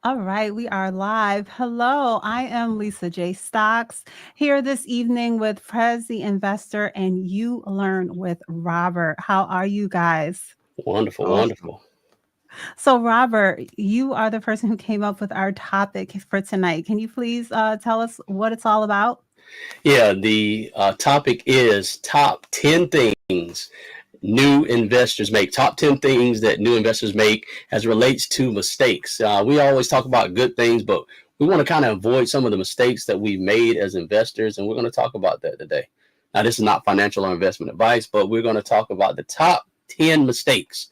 All right, we are live. Hello, I am Lisa J. Stocks here this evening with Prez the Investor and You Learn with Robert. How are you guys? Wonderful, Awesome. wonderful. So, Robert, you are the person who came up with our topic for tonight. Can you please tell us what it's all about? Yeah, the topic is top 10 things new investors make, top 10 things that new investors make as it relates to mistakes. We always talk about good things, but we want to kind of avoid some of the mistakes that we've made as investors, and we're going to talk about that today. Now, this is not financial or investment advice, but we're going to talk about the top 10 mistakes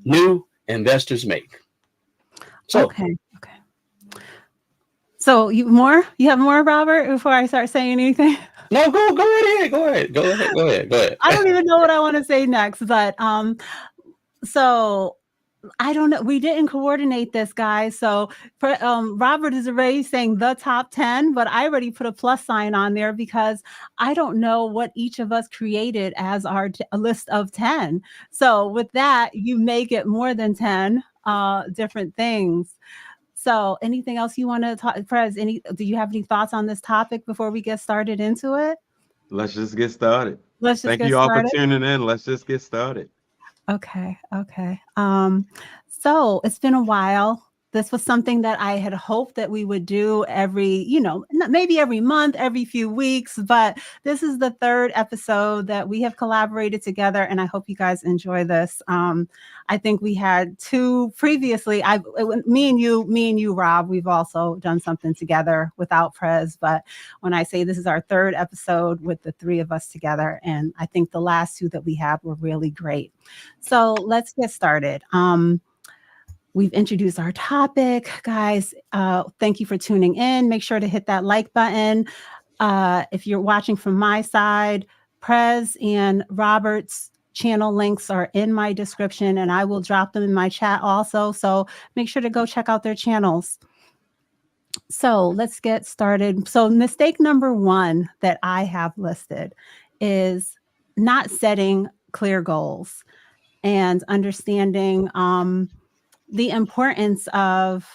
new investors make. So, Okay. Okay. So, you have more, Robert, before I start saying anything? no, go right ahead. Go ahead. Go ahead. Go ahead. Go I ahead. don't even know what I want to say next, but so I don't know. We didn't coordinate this, guys. So Robert is already saying the top 10, but I already put a plus sign on there because I don't know what each of us created as our a list of 10. So with that, you may get more than 10 different things. So anything else you want to talk, Prez, do you have any thoughts on this topic before we get started into it? Let's just get started. Let's just Thank get you all for started. tuning in. Let's just get started. Okay, okay. So it's been a while. This was something that I had hoped that we would do every, maybe every month, every few weeks, but this is the third episode that we have collaborated together, and I hope you guys enjoy this. I think we had two previously. Me and you, Rob, we've also done something together without Prez, but when I say this is our third episode with the three of us together, and I think the last two that we had were really great. So let's get started. We've introduced our topic, guys. Thank you for tuning in. Make sure to hit that like button. If you're watching from my side, Prez and Robert's channel links are in my description, and I will drop them in my chat also. So make sure to go check out their channels. So let's get started. So mistake number one that I have listed is not setting clear goals and understanding the importance of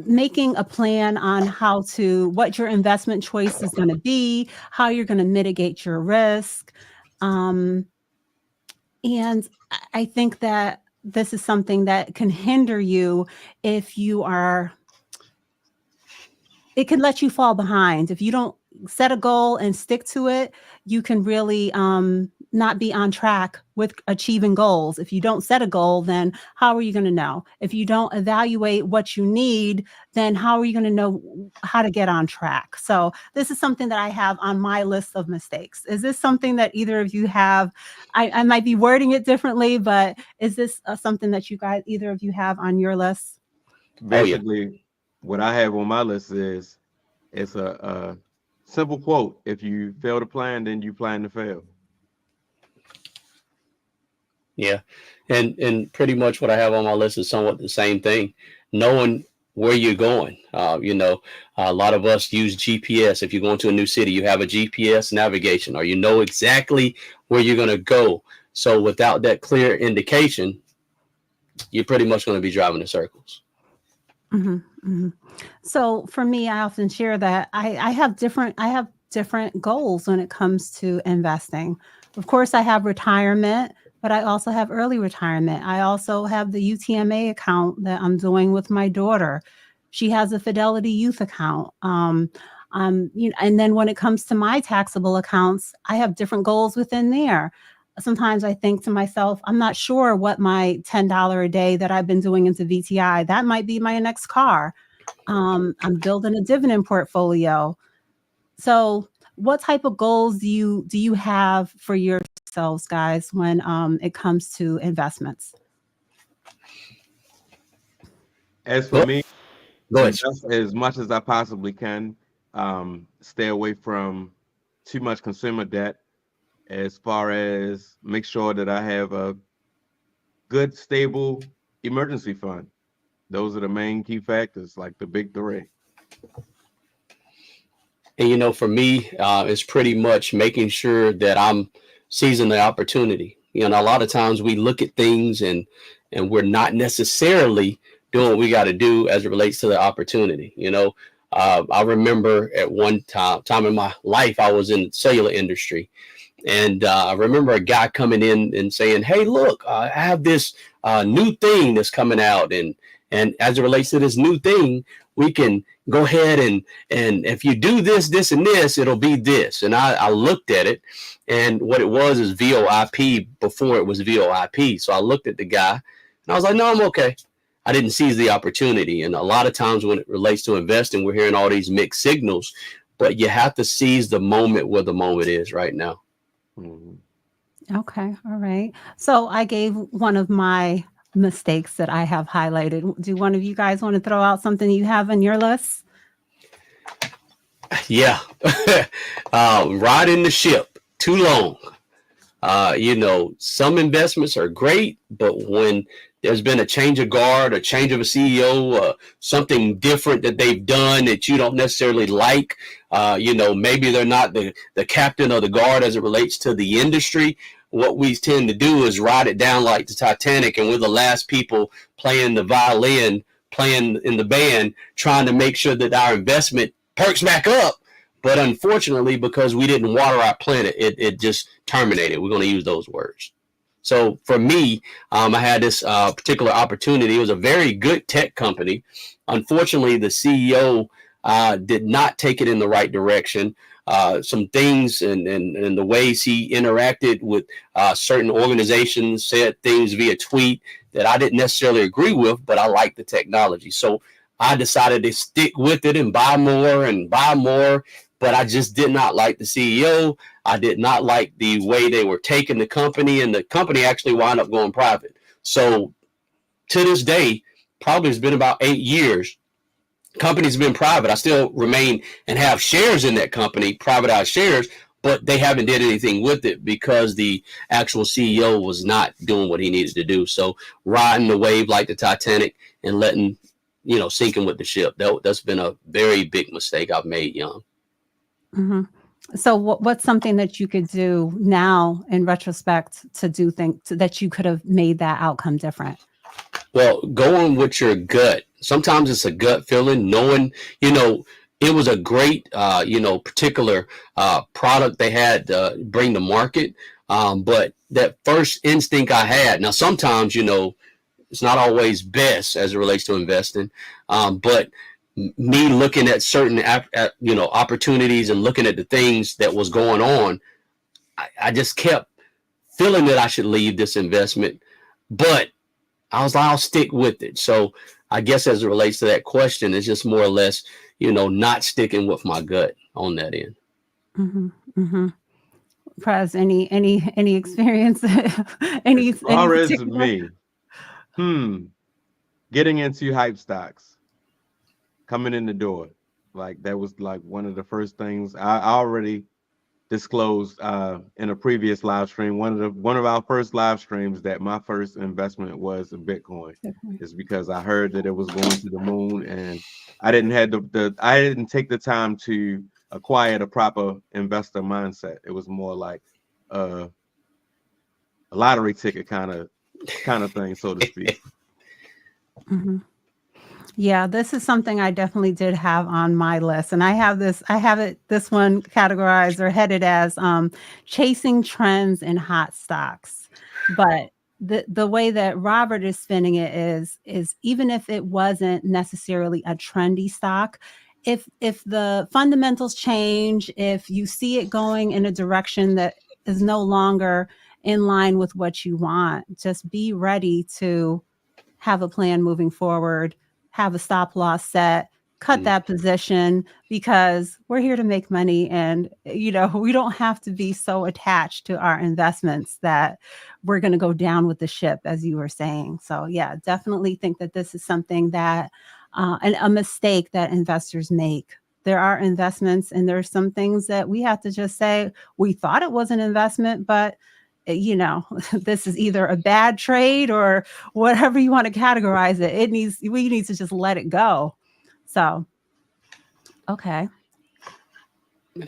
making a plan on what your investment choice is going to be, how you're going to mitigate your risk. Um, and I think that this is something that can hinder you if you are, it can let you fall behind. If you don't set a goal and stick to it, you can really not be on track with achieving goals. If you don't set a goal, then how are you going to know? If you don't evaluate what you need, then how are you going to know how to get on track? So this is something that I have on my list of mistakes. Is this something that either of you have? I might be wording it differently, but is this something that either of you have on your list? Oh, yeah. Basically, what I have on my list is it's a simple quote. If you fail to plan, then you plan to fail. Yeah, and pretty much what I have on my list is somewhat the same thing. Knowing where you're going. A lot of us use GPS. If you're going to a new city, you have a GPS navigation, or you know exactly where you're going to go. So without that clear indication, you're pretty much going to be driving in circles. Mhm, mhm. So for me, I often share that I have different goals when it comes to investing. Of course, I have retirement, but I also have early retirement. I also have the UTMA account that I'm doing with my daughter. She has a Fidelity Youth account. And then when it comes to my taxable accounts, I have different goals within there. Sometimes I think to myself, I'm not sure what my $10 a day that I've been doing into VTI, that might be my next car. I'm building a dividend portfolio. So what type of goals do you have for yourselves, guys, when it comes to investments? As for Go, me, go ahead. invest as much as I possibly can. Stay away from too much consumer debt. As far as make sure that I have a good, stable emergency fund. Those are the main key factors, like the big three. And for me, it's pretty much making sure that I'm seizing the opportunity. A lot of times we look at things and we're not necessarily doing what we got to do as it relates to the opportunity. I remember at one time in my life, I was in the cellular industry. And I remember a guy coming in and saying, "Hey, look, I have this new thing that's coming out, and as it relates to this new thing, we can go ahead and if you do this, this, and this, it'll be this." And I looked at it, and what it was is VoIP before it was VoIP. So I looked at the guy, and I was like, "No, I'm okay." I didn't seize the opportunity. And a lot of times when it relates to investing, we're hearing all these mixed signals, but you have to seize the moment where the moment is right now. Mm-hmm. Okay. All right. So I gave one of my mistakes that I have highlighted. Do one of you guys want to throw out something you have on your list? Yeah. Riding the ship too long. Some investments are great, but when there's been a change of guard, a change of a CEO, something different that they've done that you don't necessarily like, maybe they're not the captain of the guard as it relates to the industry. What we tend to do is ride it down like the Titanic, and we're the last people playing the violin, playing in the band, trying to make sure that our investment perks back up. But unfortunately, because we didn't water our plant, it just terminated. We're going to use those words. So for me, I had this particular opportunity. It was a very good tech company. Unfortunately, the CEO did not take it in the right direction. Some things and the ways he interacted with certain organizations, said things via tweet that I didn't necessarily agree with, but I liked the technology. So I decided to stick with it and buy more. But I just did not like the CEO. I did not like the way they were taking the company, and the company actually wound up going private. So to this day, probably it's been about 8 years. Company's been private. I still remain and have shares in that company, privatized shares, but they haven't did anything with it because the actual CEO was not doing what he needed to do. So riding the wave like the Titanic and letting, sinking with the ship. That's been a very big mistake I've made young. Mm-hmm. So what's something that you could do now in retrospect to do things that you could have made that outcome different? Well, going with your gut. Sometimes it's a gut feeling, knowing, it was a great, particular product they had to bring to market. But that first instinct I had, now sometimes, it's not always best as it relates to investing. But me looking at certain, opportunities and looking at the things that was going on, I just kept feeling that I should leave this investment. But I was like, I'll stick with it. So I guess as it relates to that question, it's just more or less, not sticking with my gut on that end. Mm-hmm. Mm-hmm. Praz, any experience? any As far as particular? me, getting into hype stocks, coming in the door, like that was like one of the first things I already disclosed in a previous live stream. One of our first live streams that my first investment was in Bitcoin, is because I heard that it was going to the moon, and I didn't have I didn't take the time to acquire the proper investor mindset. It was more like a lottery ticket kind of thing, so to speak. Mm-hmm. Yeah, this is something I definitely did have on my list. And I have this one categorized or headed as chasing trends in hot stocks. But the way that Robert is spinning it is even if it wasn't necessarily a trendy stock, if the fundamentals change, if you see it going in a direction that is no longer in line with what you want, just be ready to have a plan moving forward, have a stop loss set, cut that position, because we're here to make money. And, we don't have to be so attached to our investments that we're going to go down with the ship, as you were saying. So yeah, definitely think that this is something that, and a mistake that investors make. There are investments and there's some things that we have to just say, we thought it was an investment, but this is either a bad trade or whatever you want to categorize it. We need to just let it go. So, okay.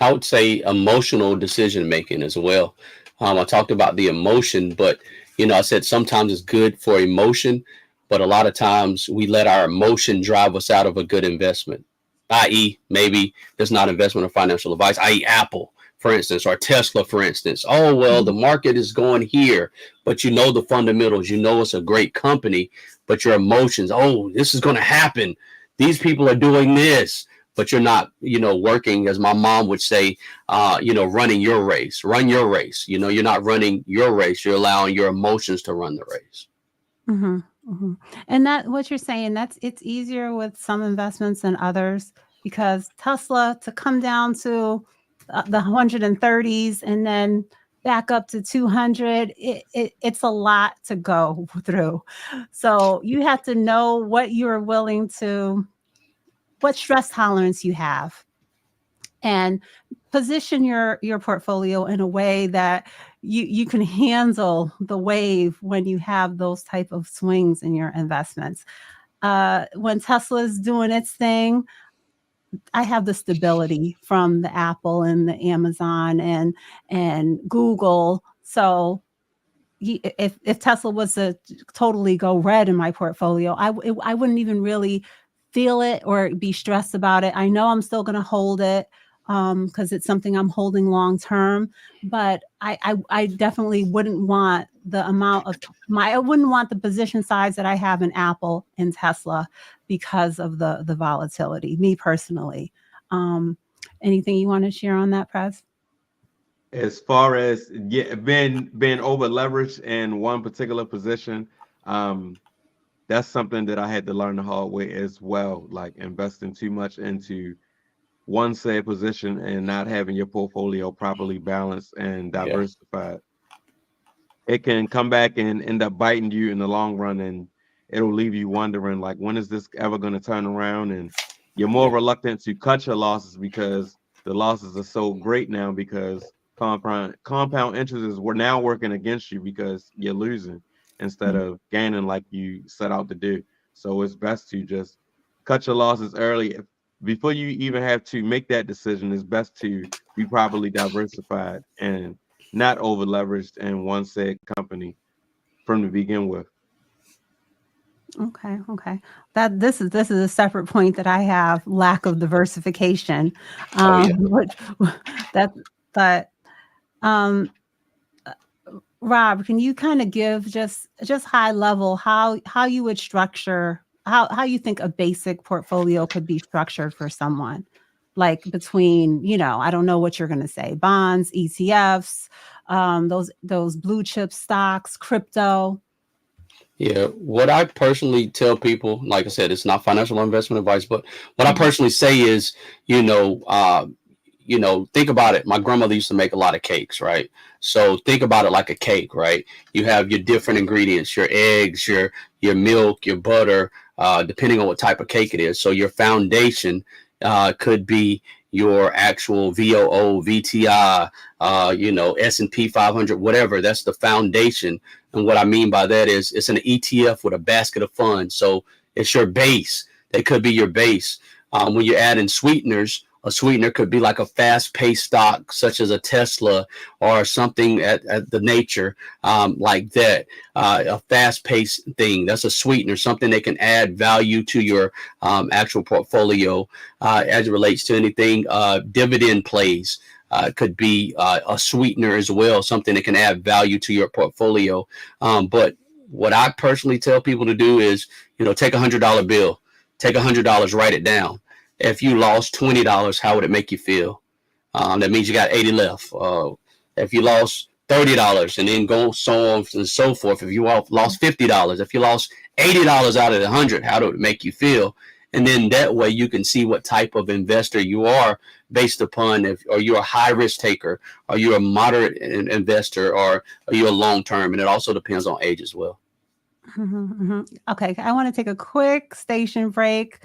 I would say emotional decision making as well. I talked about the emotion, but I said sometimes it's good for emotion, but a lot of times we let our emotion drive us out of a good investment, i.e., maybe there's not investment or financial advice, i.e., Apple, for instance, or Tesla, for instance. Oh, well, the Mhm. market is going here, but you know the fundamentals, you know it's a great company, but your emotions, oh, this is going to happen. These people are doing this, but you're not, working, as my mom would say, running your race. Run your race. You're not running your race. You're allowing your emotions to run the race. Mhm, mhm. And that what you're saying, it's easier with some investments than others because Tesla to come down to the 130s and then back up to 200, it's a lot to go through. So you have to know what you're willing to, what stress tolerance you have, and position your portfolio in a way that you can handle the wave when you have those type of swings in your investments. When Tesla's doing its thing, I have the stability from the Apple and the Amazon and Google. So if Tesla was to totally go red in my portfolio, I wouldn't even really feel it or be stressed about it. I know I'm still going to hold it because it's something I'm holding long term. But I definitely wouldn't want the amount of I wouldn't want the position size that I have in Apple and Tesla because of the volatility. Me personally. Um, Anything you want to share on that, Prez? As far as being over leveraged in one particular position, um, that's something that I had to learn the hard way as well. Like investing too much into one said position and not having your portfolio properly balanced and Yeah. diversified, it can come back and end up biting you in the long run, and it'll leave you wondering like, when is this ever going to turn around? And you're more Yeah. reluctant to cut your losses because the losses are so great now, because compound interest is we're now working against you because you're losing instead of gaining like you set out to do. So it's best to just cut your losses early. Before you even have to make that decision, it's best to be properly diversified and not over leveraged in one said company from the begin with. Okay, okay. That this is a separate point that I have, lack of diversification, Oh, yeah. which that but um Rob, can you kind of give just high level how you would structure how you think a basic portfolio could be structured for someone? Like between, I don't know what you're going to say, bonds, ETFs, those blue chip stocks, crypto. Yeah, what I personally tell people, like I said, it's not financial investment advice, but what I Mhm, personally say is, you know, uh, think about it. My grandmother used to make a lot of cakes, right? So think about it like a cake, right? You have your different ingredients, your eggs, your milk, your butter, depending on what type of cake it is. So your foundation could be your actual VOO, VTI, S&P 500, whatever. That's the foundation. And what I mean by that is it's an ETF with a basket of funds. So it's your base. That could be your base. When you add in sweeteners, a sweetener could be like a fast-paced stock, such as a Tesla or something at the nature like that. A fast-paced thing, that's a sweetener, something that can add value to your actual portfolio as it relates to anything. Dividend plays could be a sweetener as well, something that can add value to your portfolio. But what I personally tell people to do is, take $100 bill, take $100, write it down. If you lost $20, how would it make you feel? That means you got 80 left. If you lost $30 and then go so on and so forth, if you lost $50, if you lost $80 out of the 100, how would it make you feel? And then that way you can see what type of investor you are based upon if are you a high risk taker, are you a moderate investor, or are you a long term? And it also depends on age as well. mhm, mhm. Okay, I want to take a quick station break.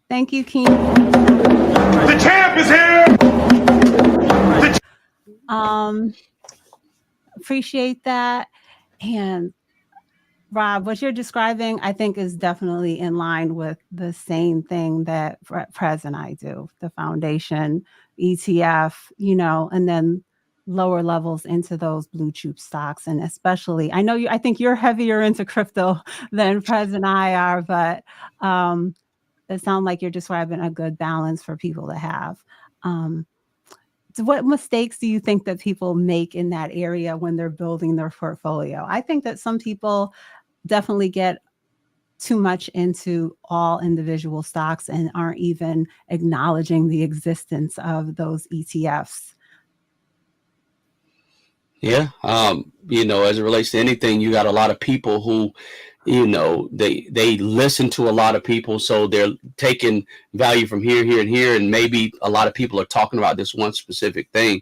Thank you, Keen. The champ is here. Um, Appreciate that. And Rob, what you're describing, I think, is definitely in line with the same thing that Prez and I do. The foundation, ETF, and then lower levels into those blue chip stocks. And especially, I think you're heavier into crypto than Prez and I are, but it sounds like you're describing a good balance for people to have. So what mistakes do you think that people make in that area when they're building their portfolio? I think that some people definitely get too much into all individual stocks and aren't even acknowledging the existence of those ETFs. Yeah. As it relates to anything, you got a lot of people who, they listen to a lot of people, so they're taking value from here, here, and here, and maybe a lot of people are talking about this one specific thing.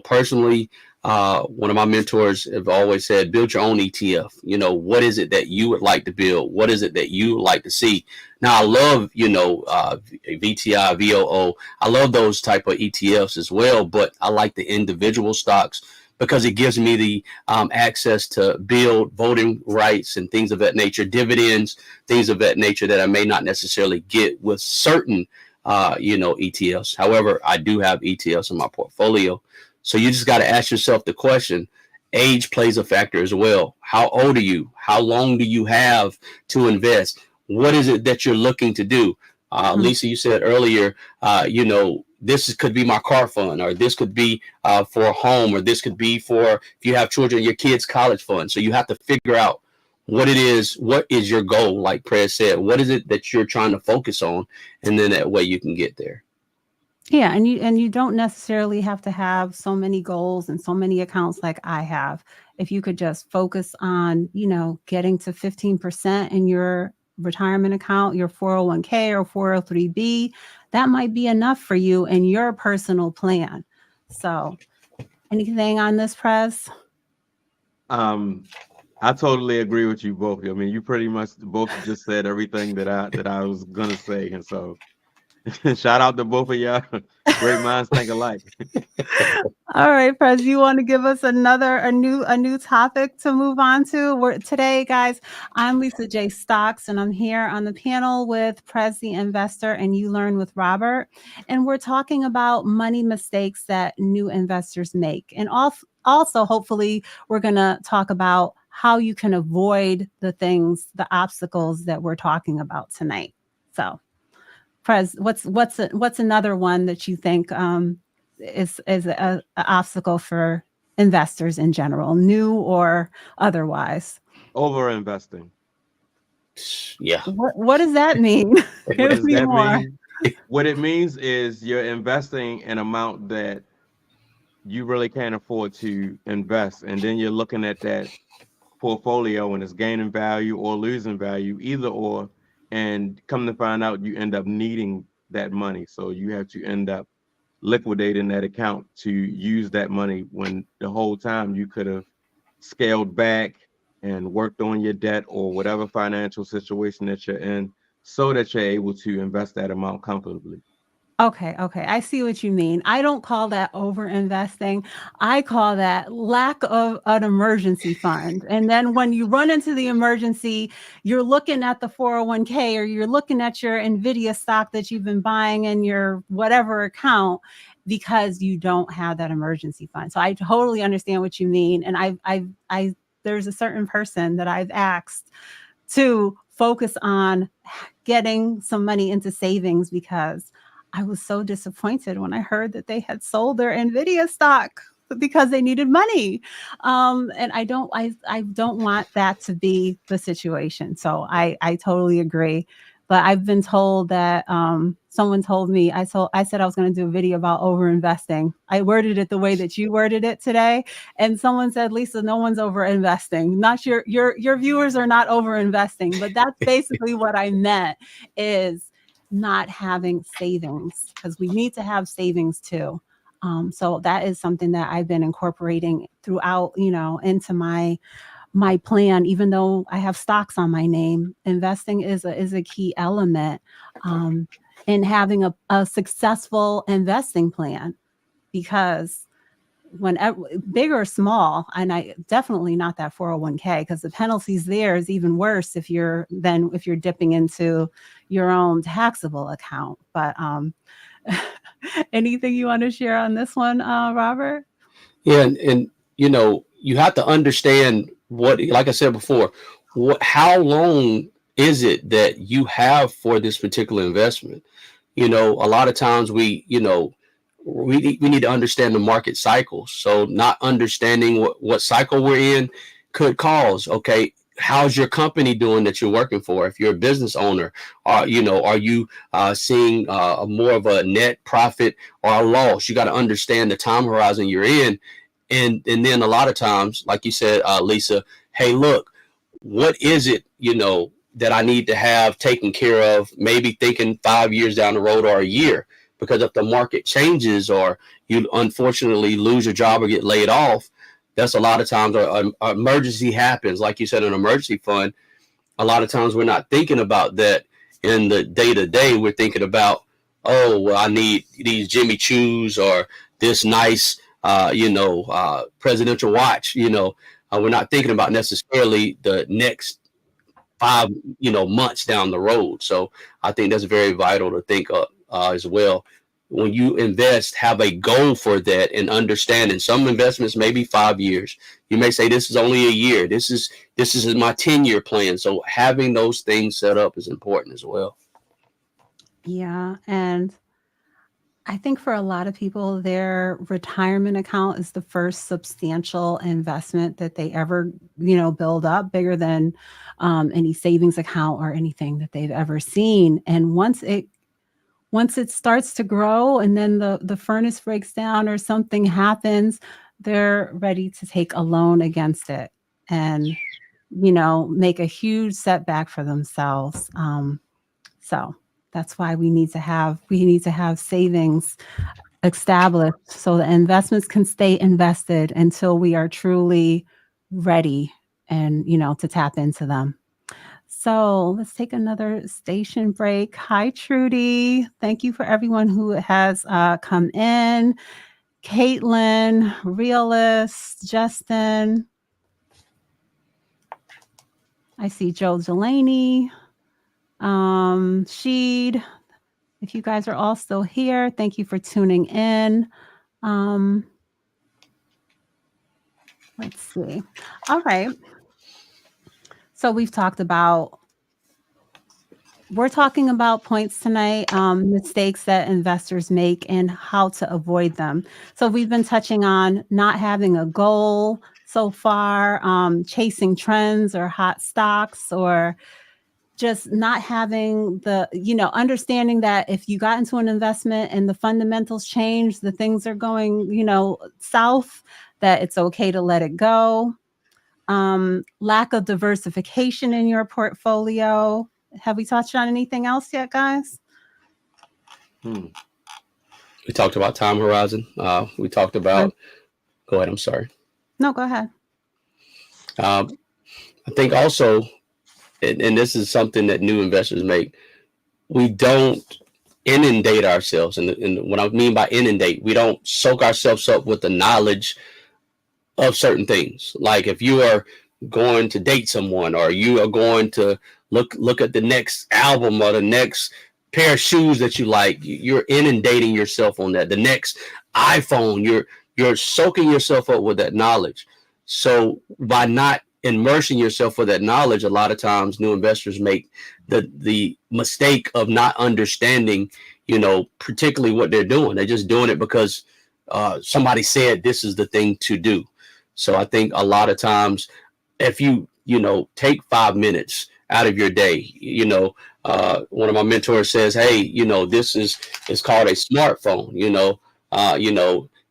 Personally, one of my mentors have always said, build your own ETF. What is it that you would like to build? What is it that you would like to see? Now, I love, VTI, VOO. I love those type of ETFs as well, but I like the individual stocks because it gives me the access to build voting rights and things of that nature, dividends, things of that nature that I may not necessarily get with certain, ETFs. However, I do have ETFs in my portfolio. So you just got to ask yourself the question. Age plays a factor as well. How old are you? How long do you have to invest? What is it that you're looking to do? Lisa, you said earlier, this could be my car fund, or this could be for a home, or this could be for, if you have children, your kids' college fund. So you have to figure out what is your goal, like Prez said, what is it that you're trying to focus on, and then that way you can get there. Yeah, and you don't necessarily have to have so many goals and so many accounts like I have. If you could just focus on, getting to 15% in your retirement account, your 401k or 403b, that might be enough for you in your personal plan. So, anything on this, Prez? I totally agree with you both. I mean, you pretty much both just said everything that I was gonna say, and so shout out to both of y'all. Great minds think alike. All right, Prez, you want to give us a new topic to move on to? Today, guys, I'm Lisa J. Stocks, and I'm here on the panel with Prez the Investor and You Learn with Robert. And we're talking about money mistakes that new investors make. And also, hopefully, we're going to talk about how you can avoid the obstacles that we're talking about tonight. So, Prez, what's another one that you think is a obstacle for investors in general, new or otherwise? Over investing. Yeah. What does that mean? What Give does me that more. mean? What it means is you're investing an amount that you really can't afford to invest, and then you're looking at that portfolio and it's gaining value or losing value, either or, and come to find out you end up needing that money. So you have to end up liquidating that account to use that money when the whole time you could have scaled back and worked on your debt or whatever financial situation that you're in so that you're able to invest that amount comfortably. Okay. I see what you mean. I don't call that over investing. I call that lack of an emergency fund. And then when you run into the emergency, you're looking at the 401k or you're looking at your Nvidia stock that you've been buying in your whatever account because you don't have that emergency fund. So I totally understand what you mean. And I there's a certain person that I've asked to focus on getting some money into savings because I was so disappointed when I heard that they had sold their Nvidia stock because they needed money. And I don't want that to be the situation. So I totally agree. But I've been told that someone told me I said I was going to do a video about over investing. I worded it the way that you worded it today, and someone said, "Lisa, no one's over investing. Not your viewers are not over investing." But that's basically what I meant is not having savings, because we need to have savings too. So that is something that I've been incorporating throughout, into my plan. Even though I have stocks on my name, investing is a key element in having a successful investing plan, because when big or small, and I definitely not that 401k, because the penalties there is even worse if you're dipping into your own taxable account. But anything you want to share on this one, Robert? Yeah, and you know, you have to understand what, like I said before, how long is it that you have for this particular investment? You know, a lot of times we need to understand the market cycles. So not understanding what cycle we're in could cause, okay, how's your company doing that you're working for? If you're a business owner, are you seeing more of a net profit or a loss? You got to understand the time horizon you're in. And then a lot of times, like you said, Lisa, hey, look, what is it, that I need to have taken care of, maybe thinking 5 years down the road or a year, because if the market changes or you unfortunately lose your job or get laid off, that's a lot of times an emergency happens. Like you said, an emergency fund, a lot of times we're not thinking about that in the day to day. We're thinking about, oh, well, I need these Jimmy Choos or this nice, presidential watch. We're not thinking about necessarily the next 5 months down the road. So I think that's very vital to think of as well. When you invest, have a goal for that and understand. And some investments may be 5 years. You may say this is only a year. This is my 10-year plan. So having those things set up is important as well. Yeah, and I think for a lot of people, their retirement account is the first substantial investment that they ever, build up, bigger than any savings account or anything that they've ever seen. And once it starts to grow, and then the furnace breaks down or something happens, they're ready to take a loan against it and make a huge setback for themselves. So that's why we need to have savings established so the investments can stay invested until we are truly ready and to tap into them. So let's take another station break. Hi, Trudy. Thank you for everyone who has come in. Caitlin, Realist, Justin. I see Joe Delaney, Sheed. If you guys are all still here, thank you for tuning in. Um, let's see. All right. So we're talking about points tonight, mistakes that investors make and how to avoid them. So we've been touching on not having a goal so far, chasing trends or hot stocks, or just not having understanding that if you got into an investment and the fundamentals change, the things are going, south, that it's okay to let it go. Lack of diversification in your portfolio. Have we touched on anything else yet, guys? Hmm. We talked about time horizon. We talked Or- about, go ahead, I'm sorry. No, go ahead. I think also, and this is something that new investors make, we don't inundate ourselves. And what I mean by inundate, we don't soak ourselves up with the knowledge of certain things. Like if you are going to date someone, or you are going to look at the next album or the next pair of shoes that you like, you're inundating yourself on that. The next iPhone, you're soaking yourself up with that knowledge. So by not immersing yourself with that knowledge, a lot of times new investors make the mistake of not understanding, particularly what they're doing. They're just doing it because somebody said this is the thing to do. So I think a lot of times, if take 5 minutes out of your day, one of my mentors says, hey, this is called a smartphone.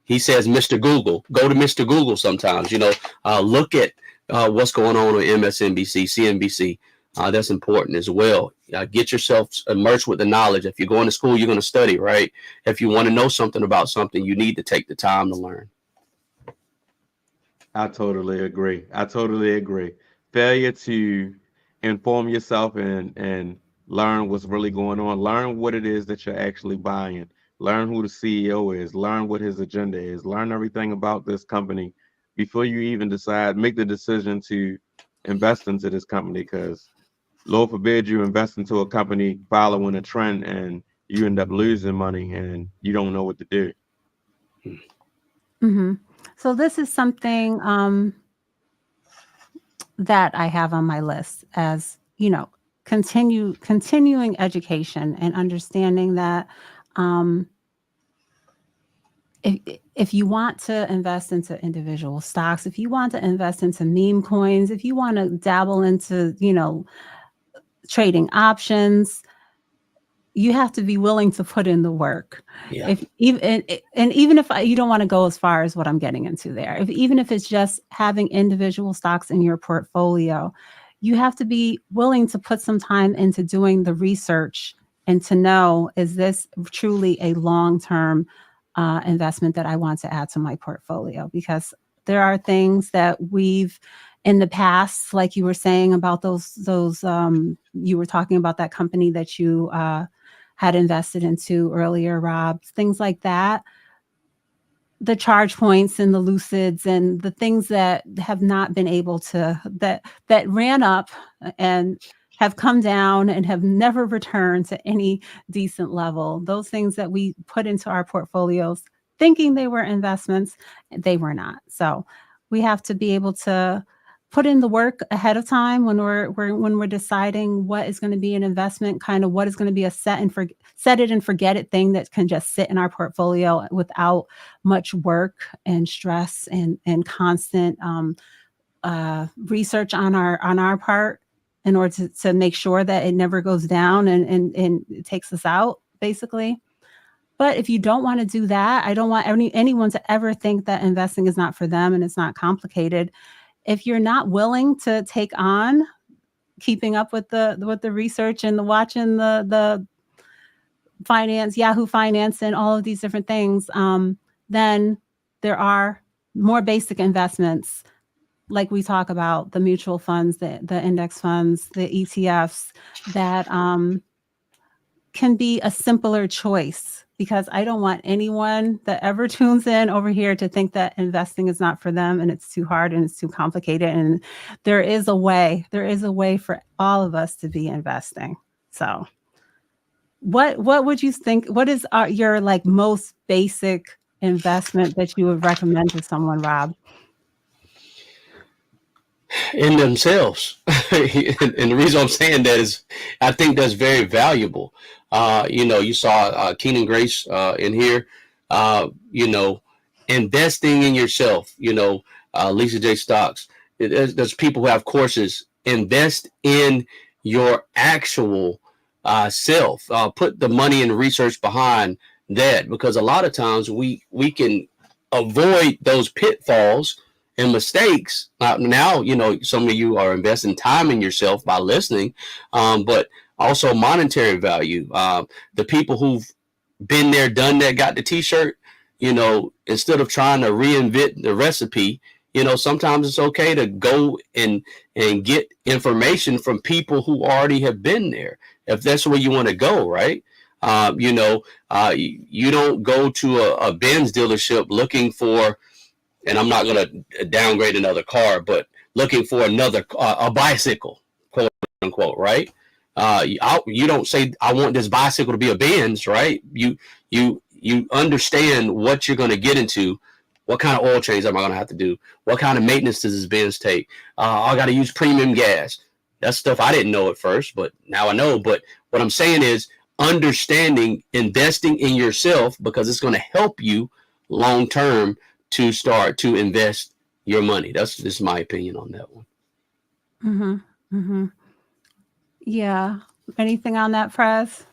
He says, Mr. Google, go to Mr. Google sometimes. Look at what's going on MSNBC, CNBC. That's important as well. Get yourself immersed with the knowledge. If you're going to school, you're going to study, right? If you want to know something about something, you need to take the time to learn. I totally agree. I totally agree. Failure to inform yourself and learn what's really going on, learn what it is that you're actually buying, learn who the CEO is, learn what his agenda is, learn everything about this company before you even decide, make the decision to invest into this company. Because Lord forbid you invest into a company following a trend and you end up losing money and you don't know what to do. Hmm. So this is something that I have on my list as, continuing education and understanding that um, if you want to invest into individual stocks, if you want to invest into meme coins, if you want to dabble into, trading options, you have to be willing to put in the work. Yeah. If even and even if you don't want to go as far as what I'm getting into there, even if it's just having individual stocks in your portfolio, you have to be willing to put some time into doing the research and to know, is this truly a long-term investment that I want to add to my portfolio? Because there are things that we've in the past, like you were saying about those you were talking about that company that you had invested into earlier, Rob, things like that. The charge points and the lucids and the things that have not been able to that ran up and have come down and have never returned to any decent level. Those things that we put into our portfolios thinking they were investments, they were not. So we have to be able to put in the work ahead of time when we're deciding what is going to be an investment, kind of what is going to be a set it and forget it thing that can just sit in our portfolio without much work and stress and constant research on our part in order to make sure that it never goes down and it takes us out, basically. But if you don't want to do that, I don't want anyone to ever think that investing is not for them and it's not complicated. If you're not willing to take on keeping up with the research and the watching the finance, Yahoo Finance, and all of these different things, then there are more basic investments, like we talk about the mutual funds, the index funds, the ETFs, that can be a simpler choice, because I don't want anyone that ever tunes in over here to think that investing is not for them and it's too hard and it's too complicated. And there is a way for all of us to be investing. So what would you think, what is your like most basic investment that you would recommend to someone, Rob? In themselves. And the reason I'm saying that is I think that's very valuable. You saw Keenan Grace in here, you know, investing in yourself, Lisa J. Stocks. There's people who have courses. Invest in your actual self. Put the money and research behind that, because a lot of times we can avoid those pitfalls and mistakes. Now, some of you are investing time in yourself by listening, but also monetary value. The people who've been there, done that, got the T-shirt. Instead of trying to reinvent the recipe, sometimes it's okay to go and get information from people who already have been there, if that's where you want to go, right? You don't go to a Benz dealership looking for, and I'm not going to downgrade another car, but looking for a bicycle, quote unquote, right? You don't say, I want this bicycle to be a Benz, right? You understand what you're going to get into. What kind of oil change am I going to have to do? What kind of maintenance does this Benz take? I got to use premium gas. That's stuff I didn't know at first, but now I know. But what I'm saying is understanding, investing in yourself, because it's going to help you long term to start to invest your money. That's just my opinion on that one. Mm-hmm. Mm-hmm. Yeah. Anything on that, Prez?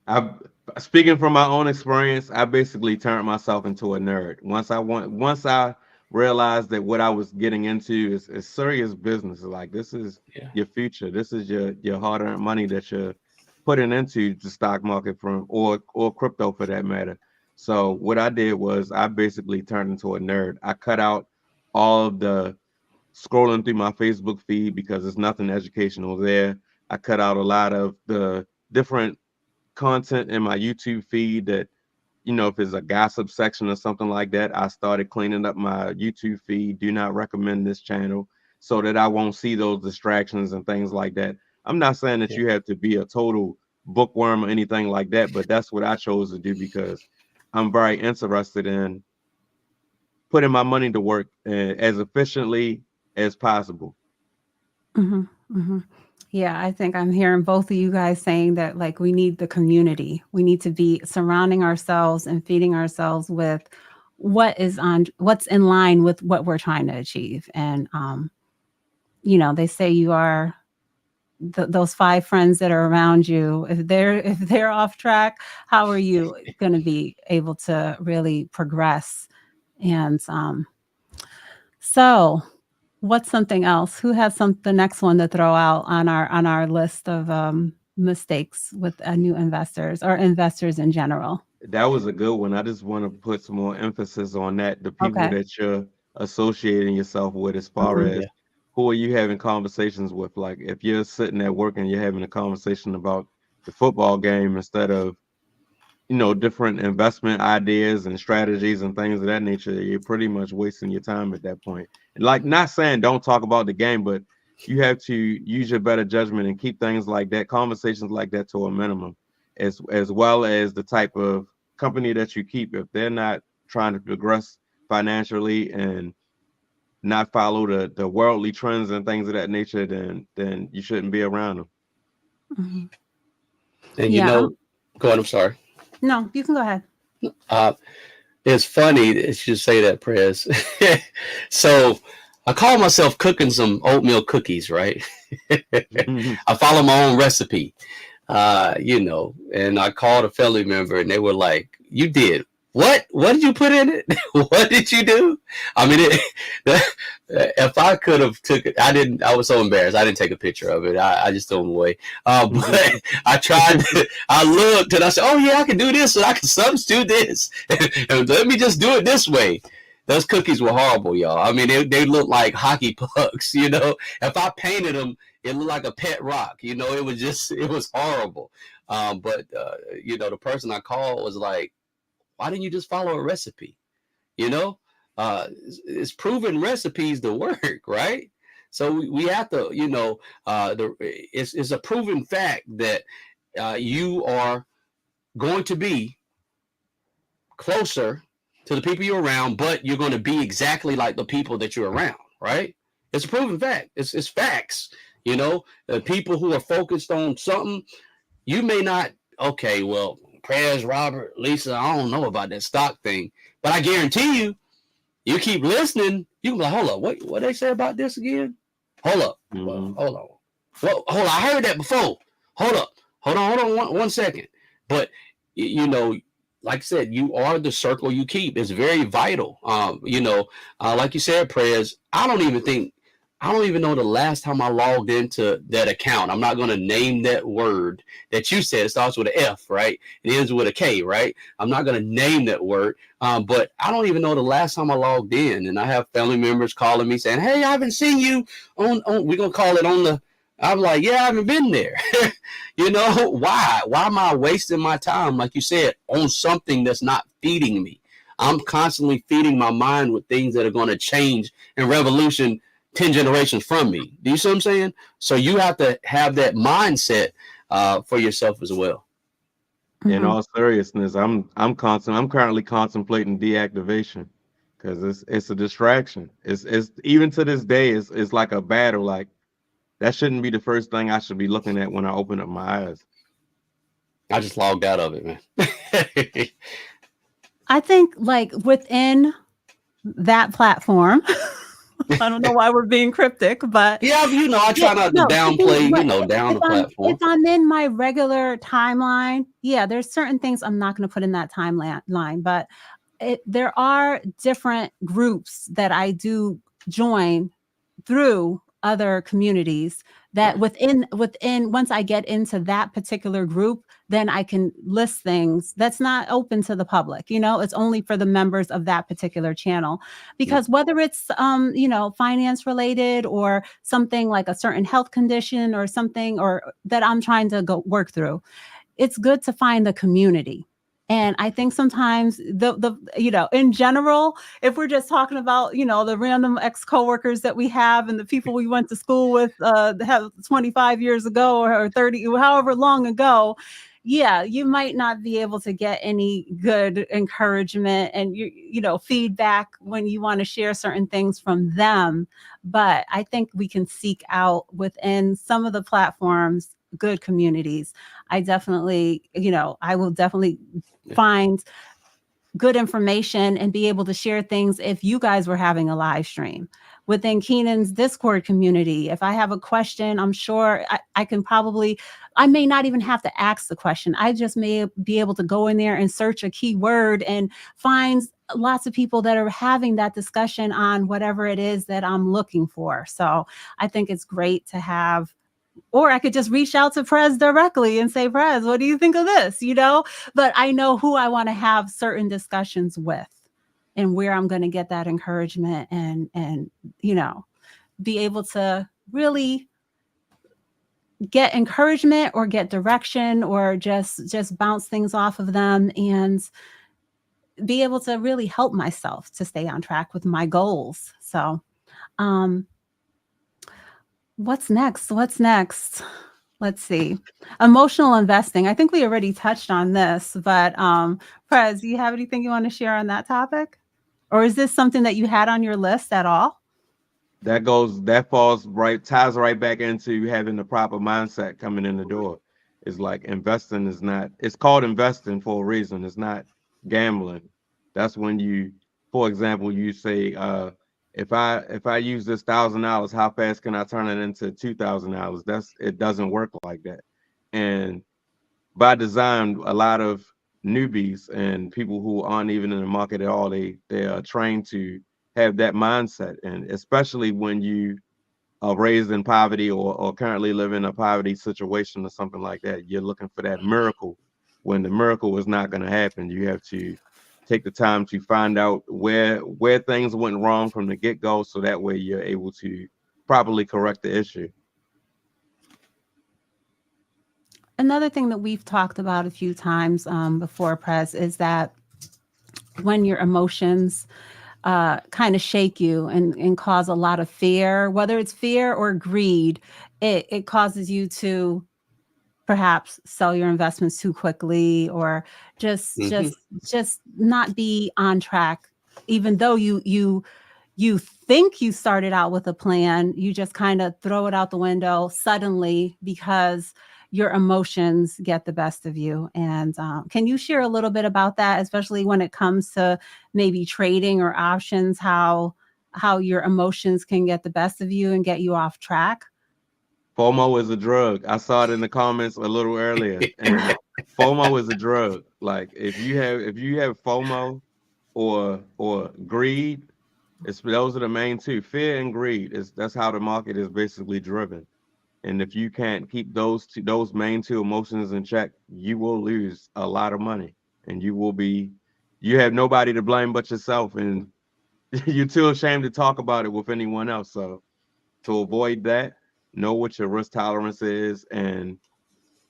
I Speaking from my own experience, I basically turned myself into a nerd. Once I realized that what I was getting into is serious business. Like, this is Yeah. your future. This is your hard-earned money that you're putting into the stock market from or crypto for that matter. So what I did was I basically turned into a nerd. I cut out all of the scrolling through my Facebook feed because there's nothing educational there. I cut out a lot of the different content in my YouTube feed that, if it's a gossip section or something like that. I started cleaning up my YouTube feed. Do not recommend this channel, so that I won't see those distractions and things like that. I'm not saying that Yeah. you have to be a total bookworm or anything like that, but that's what I chose to do because I'm very interested in putting my money to work as efficiently as possible. Hmm. Hmm. Yeah, I think I'm hearing both of you guys saying that like we need the community. We need to be surrounding ourselves and feeding ourselves with what's in line with what we're trying to achieve. And they say you are those five friends that are around you. If they're off track, how are you going to be able to really progress? And so what's something else? Who has the next one to throw out on our list of mistakes with new investors or investors in general? That was a good one. I just want to put some more emphasis on that. The people Okay. that you're associating yourself with, as far Mhm. as Yeah. who are you having conversations with? Like if you're sitting at work and you're having a conversation about the football game instead of, different investment ideas and strategies and things of that nature, you're pretty much wasting your time at that point. And like, not saying don't talk about the game, but you have to use your better judgment and keep things like that, conversations like that, to a minimum, as well as the type of company that you keep. If they're not trying to progress financially and not follow the worldly trends and things of that nature, then you shouldn't be around them. Mhm. And Yeah. go on, I'm sorry. No, you can go ahead. Uh, it's funny that you say that, Prez. So I call myself cooking some oatmeal cookies, right? I follow my own recipe, and I called a family member and they were like, "You did what? What did you put in it? What did you do?" I mean, if I could have took it, I didn't. I was so embarrassed. I didn't take a picture of it. I just threw them away. But I tried. I looked and I said, "Oh yeah, I can do this and I can substitute this. And let me just do it this way." Those cookies were horrible, y'all. I mean, they looked like hockey pucks. If I painted them, it looked like a pet rock. It was horrible. The person I called was like, "Why didn't you just follow a recipe?" You know, it's proven recipes to work, right? So we have to, it's a proven fact that you are going to be closer to the people you're around, but you're going to be exactly like the people that you're around, right? It's a proven fact. It's facts. People who are focused on something, you may not. Okay, well, Prez, Robert, Lisa, I don't know about that stock thing, but I guarantee you, you keep listening, you can be like, hold up, what they say about this again? Hold up, well, Hmm. hold on, well, hold on, I heard that before. Hold up, hold on, one second. But like I said, you are the circle you keep. It's very vital. Like you said, Prayers. I don't even know the last time I logged into that account. I'm not going to name that word that you said. It starts with an F, right? It ends with a K, right? I'm not going to name that word. But I don't even know the last time I logged in. And I have family members calling me saying, "Hey, I haven't seen you on we're going to call it on the." I'm like, "Yeah, I haven't been there." Why? Why am I wasting my time, like you said, on something that's not feeding me? I'm constantly feeding my mind with things that are going to change and revolution 10 generations from me. Do you see what I'm saying? So you have to have that mindset for yourself as well. In Hmm. all seriousness, I'm currently contemplating deactivation because it's a distraction. It's even to this day, it's like a battle. Like that shouldn't be the first thing I should be looking at when I open up my eyes. I just logged out of it, man. I think like within that platform, I don't know why we're being cryptic, but Yeah, I yeah, try not to no, to be downplay, but down if the if platform. I'm in my regular timeline, yeah, there's certain things I'm not gonna put in that timeline, but there are different groups that I do join through other communities that within once I get into that particular group, then I can list things that's not open to the public. It's only for the members of that particular channel. Yeah. Because whether it's finance related or something like a certain health condition or something or that I'm trying to go work through, it's good to find the community. And I think sometimes in general, if we're just talking about, the random ex-coworkers that we have and the people we went to school with have 25 years ago or 30, however long ago, yeah, you might not be able to get any good encouragement and feedback when you want to share certain things from them. But I think we can seek out within some of the platforms good communities. I will definitely find good information and be able to share things if you guys were having a live stream within Keenan's Discord community. If I have a question, I'm sure I may not even have to ask the question. I just may be able to go in there and search a keyword and find lots of people that are having that discussion on whatever it is that I'm looking for. So I think it's great to have, or I could just reach out to Prez directly and say, Prez, what do you think of this? But I know who I want to have certain discussions with and where I'm going to get that encouragement and be able to really get encouragement or get direction or just bounce things off of them and be able to really help myself to stay on track with my goals. So, what's next? Let's see. Emotional investing. I think we already touched on this, but Prez, do you have anything you want to share on that topic? Or is this something that you had on your list at all? Ties right back into having the proper mindset coming in the door. It's like investing is not, it's called investing for a reason. It's not gambling. That's when you, for example, you say, if I use this $1,000, how fast can I turn it into $2,000? It doesn't work like that. And by design, a lot of newbies and people who aren't even in the market at all, they are trained to have that mindset. And especially when you are raised in poverty or currently live in a poverty situation or something like that, you're looking for that miracle when the miracle is not going to happen. You have to take the time to find out where things went wrong from the get-go, so that way you're able to properly correct the issue. Another thing that we've talked about a few times before, Prez, is that when your emotions kind of shake you and cause a lot of fear, whether it's fear or greed, it causes you to perhaps sell your investments too quickly or just not be on track, even though you think you started out with a plan. You just kind of throw it out the window suddenly because your emotions get the best of you. And can you share a little bit about that, especially when it comes to maybe trading or options, how your emotions can get the best of you and get you off track? FOMO is a drug. I saw it in the comments a little earlier, and FOMO is a drug. Like if you have FOMO or greed, those are the main two. Fear and greed that's how the market is basically driven. And if you can't keep those main two emotions in check, you will lose a lot of money, and you have nobody to blame but yourself, and you're too ashamed to talk about it with anyone else. So to avoid that, know what your risk tolerance is, and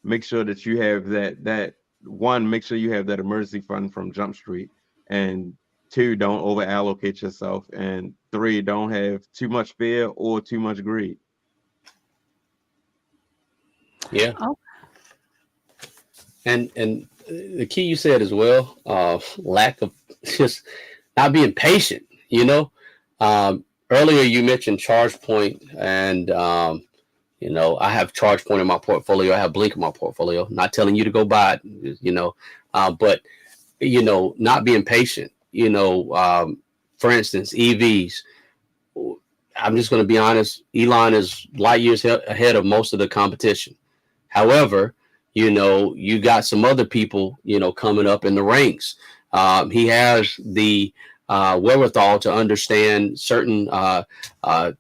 make sure that you have make sure you have that emergency fund from Jump Street, and 2, don't over allocate yourself, and 3, don't have too much fear or too much greed. Yeah. Oh. And the key you said as well, lack of just not being patient, earlier you mentioned ChargePoint, and I have ChargePoint in my portfolio. I have Blink in my portfolio. Not telling you to go buy it, but not being patient. For instance, EVs. I'm just going to be honest. Elon is light years ahead of most of the competition. However, you got some other people, coming up in the ranks. He has the wherewithal to understand certain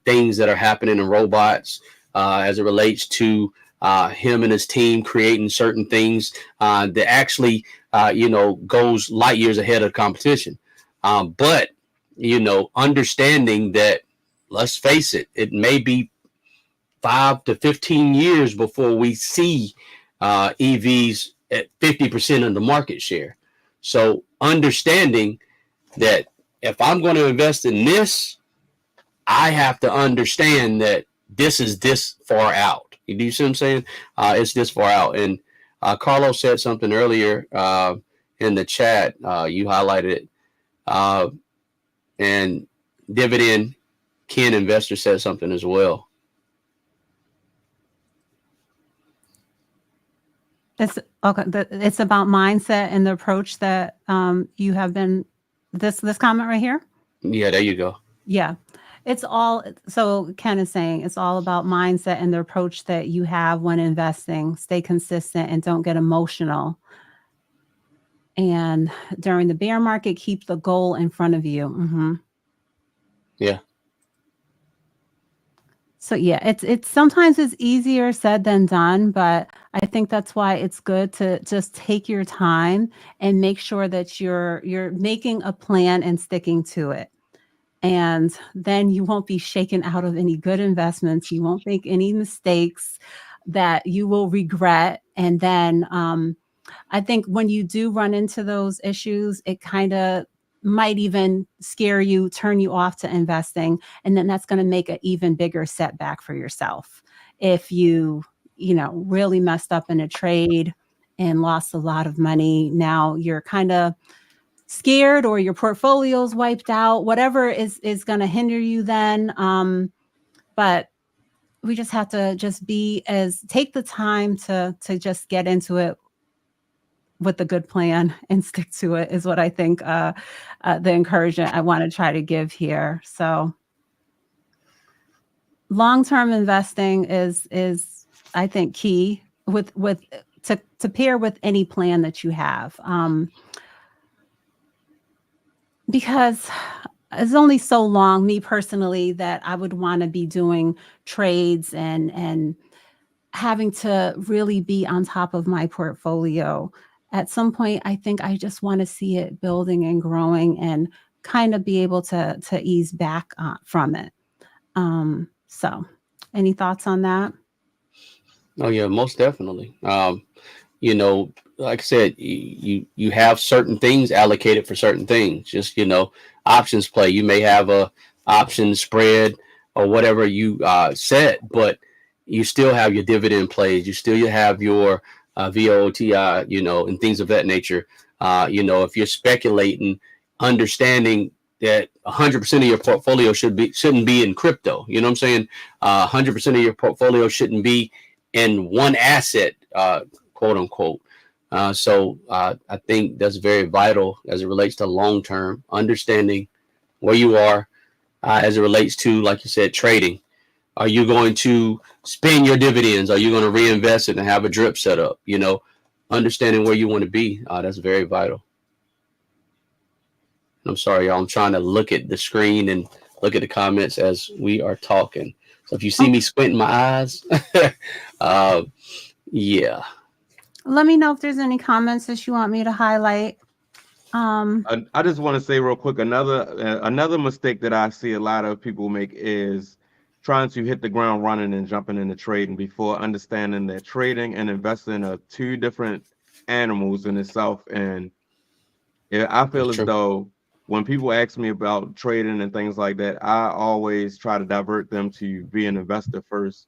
things that are happening in robots as it relates to him and his team creating certain things that actually, goes light years ahead of competition. But, understanding that, let's face it, it may be 5 to 15 years before we see EVs at 50% of the market share. So understanding that if I'm going to invest in this, I have to understand that this is this far out. You see what I'm saying? It's this far out. And Carlos said something earlier in the chat. You highlighted it. And Dividend Ken Investor said something as well. It's okay. It's about mindset and the approach that you have been. This comment right here. Yeah, there you go. Yeah, it's all. So Ken is saying it's all about mindset and the approach that you have when investing. Stay consistent and don't get emotional. And during the bear market, keep the goal in front of you. Mm-hmm. Yeah. So yeah, it's sometimes it's easier said than done, but I think that's why it's good to just take your time and make sure that you're making a plan and sticking to it. And then you won't be shaken out of any good investments. You won't make any mistakes that you will regret. And then I think when you do run into those issues, it kind of might even scare you, turn you off to investing. And then that's going to make an even bigger setback for yourself. If you really messed up in a trade and lost a lot of money, now you're kind of scared or your portfolio's wiped out, whatever is going to hinder you then. But we just have to take the time to just get into it with a good plan and stick to it is what I think the encouragement I want to try to give here. So long-term investing is I think key to pair with any plan that you have. Because it's only so long, me personally, that I would want to be doing trades and having to really be on top of my portfolio. At some point, I think I just want to see it building and growing and kind of be able to ease back from it. So any thoughts on that? Oh yeah, most definitely. Like I said, you have certain things allocated for certain things. Just options play. You may have a option spread or whatever you set, but you still have your dividend plays. You still have your VOTI, and things of that nature. If you're speculating, understanding that 100% of your portfolio shouldn't be in crypto. You know what I'm saying? 100% of your portfolio shouldn't be in one asset, quote unquote. So I think that's very vital as it relates to long term understanding where you are as it relates to, like you said, trading. Are you going to spend your dividends? Are you going to reinvest it and have a drip set up? Understanding where you want to be. That's very vital. I'm sorry, y'all. I'm trying to look at the screen and look at the comments as we are talking. So if you see me squinting my eyes, yeah. Let me know if there's any comments that you want me to highlight. I just want to say real quick, another mistake that I see a lot of people make is trying to hit the ground running and jumping into trading before understanding that trading and investing are two different animals in itself. And I feel as though when people ask me about trading and things like that, I always try to divert them to be an investor first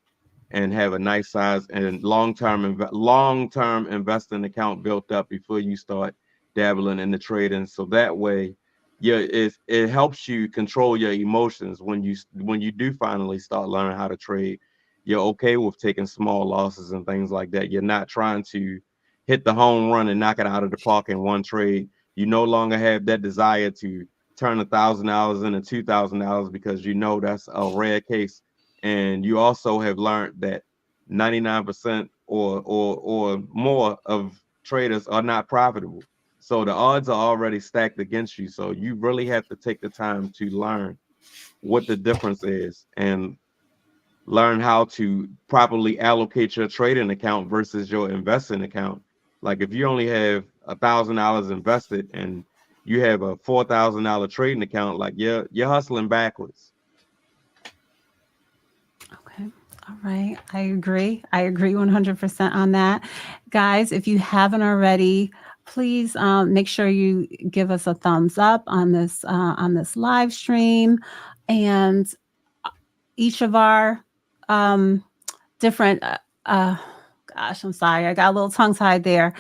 and have a nice size and long-term investing account built up before you start dabbling in the trading. So that way, yeah, it helps you control your emotions when you do finally start learning how to trade. You're okay with taking small losses and things like that. You're not trying to hit the home run and knock it out of the park in one trade. You no longer have that desire to turn $1,000 into $2,000 because that's a rare case. And you also have learned that 99% or more of traders are not profitable. So the odds are already stacked against you. So you really have to take the time to learn what the difference is and learn how to properly allocate your trading account versus your investing account. Like if you only have $1,000 invested and you have a $4,000 trading account, like you're hustling backwards. Okay. All right. I agree. 100% on that. Guys, if you haven't already, please make sure you give us a thumbs up on this live stream. And each of our different gosh, I'm sorry. I got a little tongue tied there.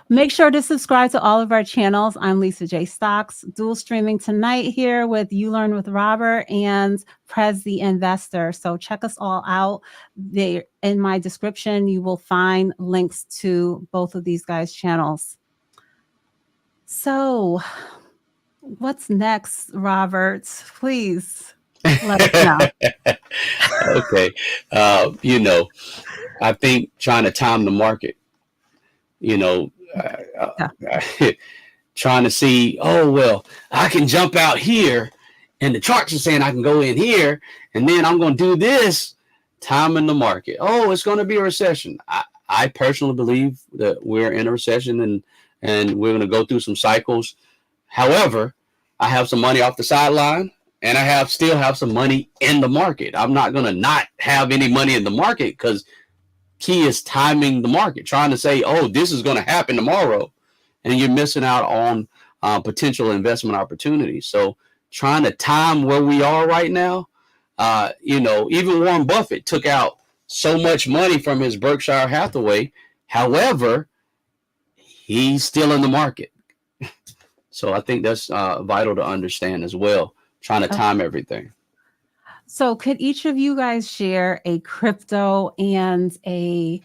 Make sure to subscribe to all of our channels. I'm Lisa J. Stocks, dual streaming tonight here with You Learn with Robert and Prez the Investor. So check us all out. There in my description, you will find links to both of these guys' channels. So, what's next, Robert? Please let us know. Okay. I think trying to time the market, you know, Yeah. trying to see, oh, well, I can jump out here and the charts are saying I can go in here and then I'm going to do this, timing the market. Oh, it's going to be a recession. I personally believe that we're in a recession and we're going to go through some cycles. However, I have some money off the sideline and I still have some money in the market. I'm not going to not have any money in the market because key is timing the market, trying to say, oh, this is going to happen tomorrow. And you're missing out on potential investment opportunities. So trying to time where we are right now, even Warren Buffett took out so much money from his Berkshire Hathaway. However, he's still in the market. So I think that's vital to understand as well, trying to time everything. So could each of you guys share a crypto and a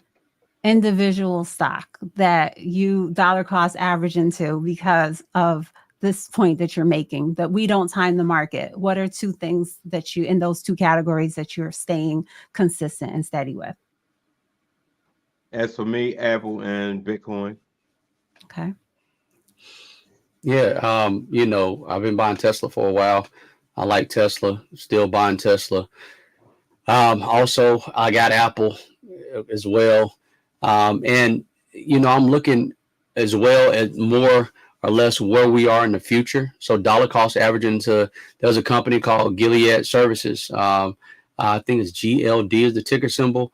individual stock that you dollar cost average into because of this point that you're making, that we don't time the market? What are two things that you, in those two categories, that you're staying consistent and steady with? As for me, Apple and Bitcoin. Okay. Yeah, I've been buying Tesla for a while. I like Tesla, still buying Tesla. Also, I got Apple as well. And I'm looking as well at more or less where we are in the future. So dollar cost averaging there's a company called Gilead Services. I think it's GLD is the ticker symbol.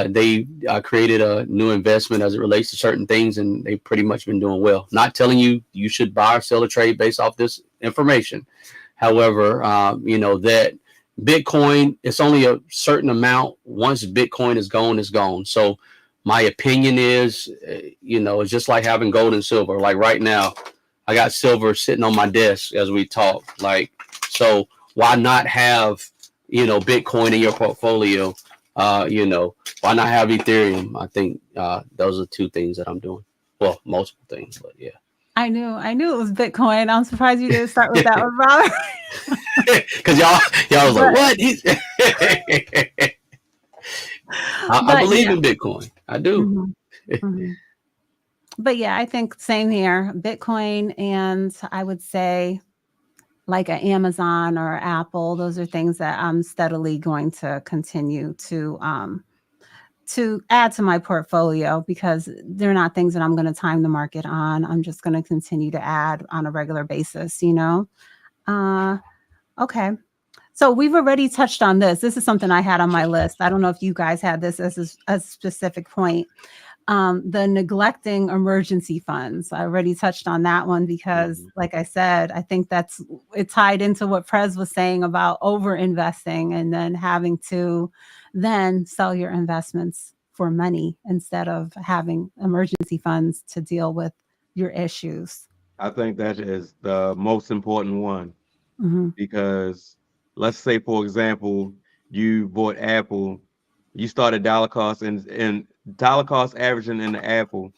They created a new investment as it relates to certain things, and they've pretty much been doing well. Not telling you should buy or sell a trade based off this information. However, that Bitcoin, it's only a certain amount. Once Bitcoin is gone, it's gone. So my opinion is, it's just like having gold and silver. Like right now, I got silver sitting on my desk as we talk. So why not have, Bitcoin in your portfolio? Why not have Ethereum? I think those are two things that I'm doing. Well, multiple things, but yeah. I knew it was Bitcoin. I'm surprised you didn't start with that one, Robert. Because y'all was like, what? I believe in Bitcoin. I do. Mm-hmm. Mm-hmm. But yeah, I think same here. Bitcoin, and I would say like an Amazon or Apple. Those are things that I'm steadily going to continue to add to my portfolio, because they're not things that I'm going to time the market on. I'm just going to continue to add on a regular basis, Okay. So we've already touched on this. This is something I had on my list. I don't know if you guys had this as a specific point. The neglecting emergency funds. I already touched on that one because, like I said, I think it tied into what Prez was saying about over investing and then having to then sell your investments for money instead of having emergency funds to deal with your issues. I think that is the most important one. Mm-hmm. Because let's say, for example, you bought Apple, you started dollar cost and dollar cost averaging in the Apple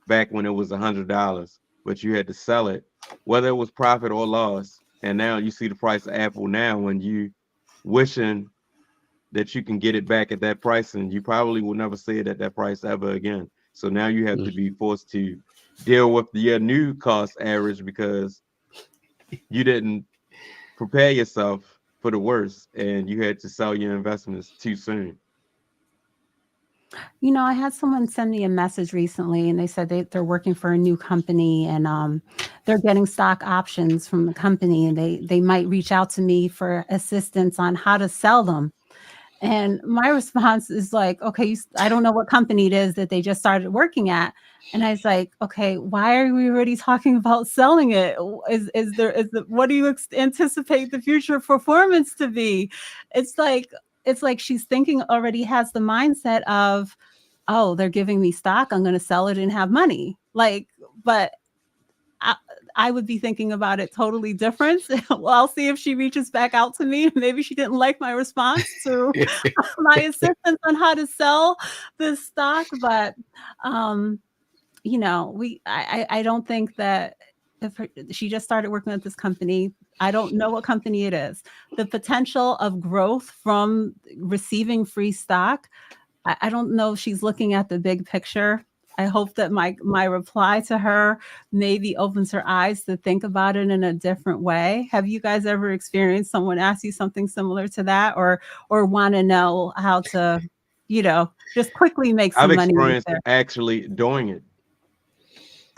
back when it was $100, but you had to sell it, whether it was profit or loss. And now you see the price of Apple now, when you wishing that you can get it back at that price, and you probably will never see it at that price ever again. So now you have to be forced to deal with your new cost average because you didn't prepare yourself for the worst and you had to sell your investments too soon. I had someone send me a message recently, and they said they're working for a new company, and they're getting stock options from the company, and they might reach out to me for assistance on how to sell them. And my response is like, okay, I don't know what company it is that they just started working at. And I was like, okay, why are we already talking about selling it? What do you anticipate the future performance to be? It's like she's thinking, already has the mindset of, oh, they're giving me stock, I'm going to sell it and have money. Like, but I, I would be thinking about it totally different. Well, I'll see if she reaches back out to me. Maybe she didn't like my response to my assistance on how to sell this stock. But, you know, I don't think that if she just started working at this company, I don't know what company it is. The potential of growth from receiving free stock, I don't know if she's looking at the big picture. I hope that my reply to her maybe opens her eyes to think about it in a different way. Have you guys ever experienced someone ask you something similar to that, or want to know how to, just quickly make I've some money with experienced their actually doing it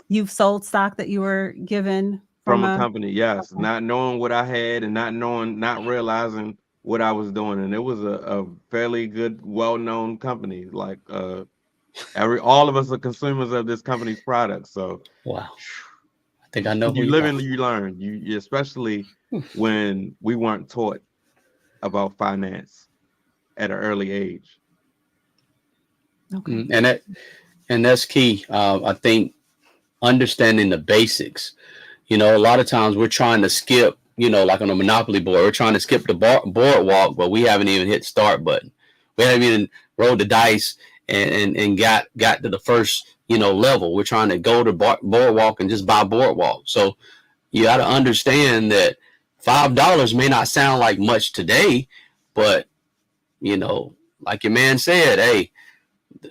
you've sold stock that you were given from from a a company. Yes, okay. not knowing what I had and not realizing what I was doing, and it was a fairly good, well-known company. Like all of us are consumers of this company's products. So Wow. I think I know who you you're live and talking you learn. You especially when we weren't taught about finance at an early age. Okay. And that's key. I think understanding the basics. A lot of times we're trying to skip, like on a Monopoly board, we're trying to skip the boardwalk, but we haven't even hit the start button. We haven't even rolled the dice and got to the first, level. We're trying to go to boardwalk and just buy boardwalk. So you got to understand that $5 may not sound like much today, but, like your man said, hey,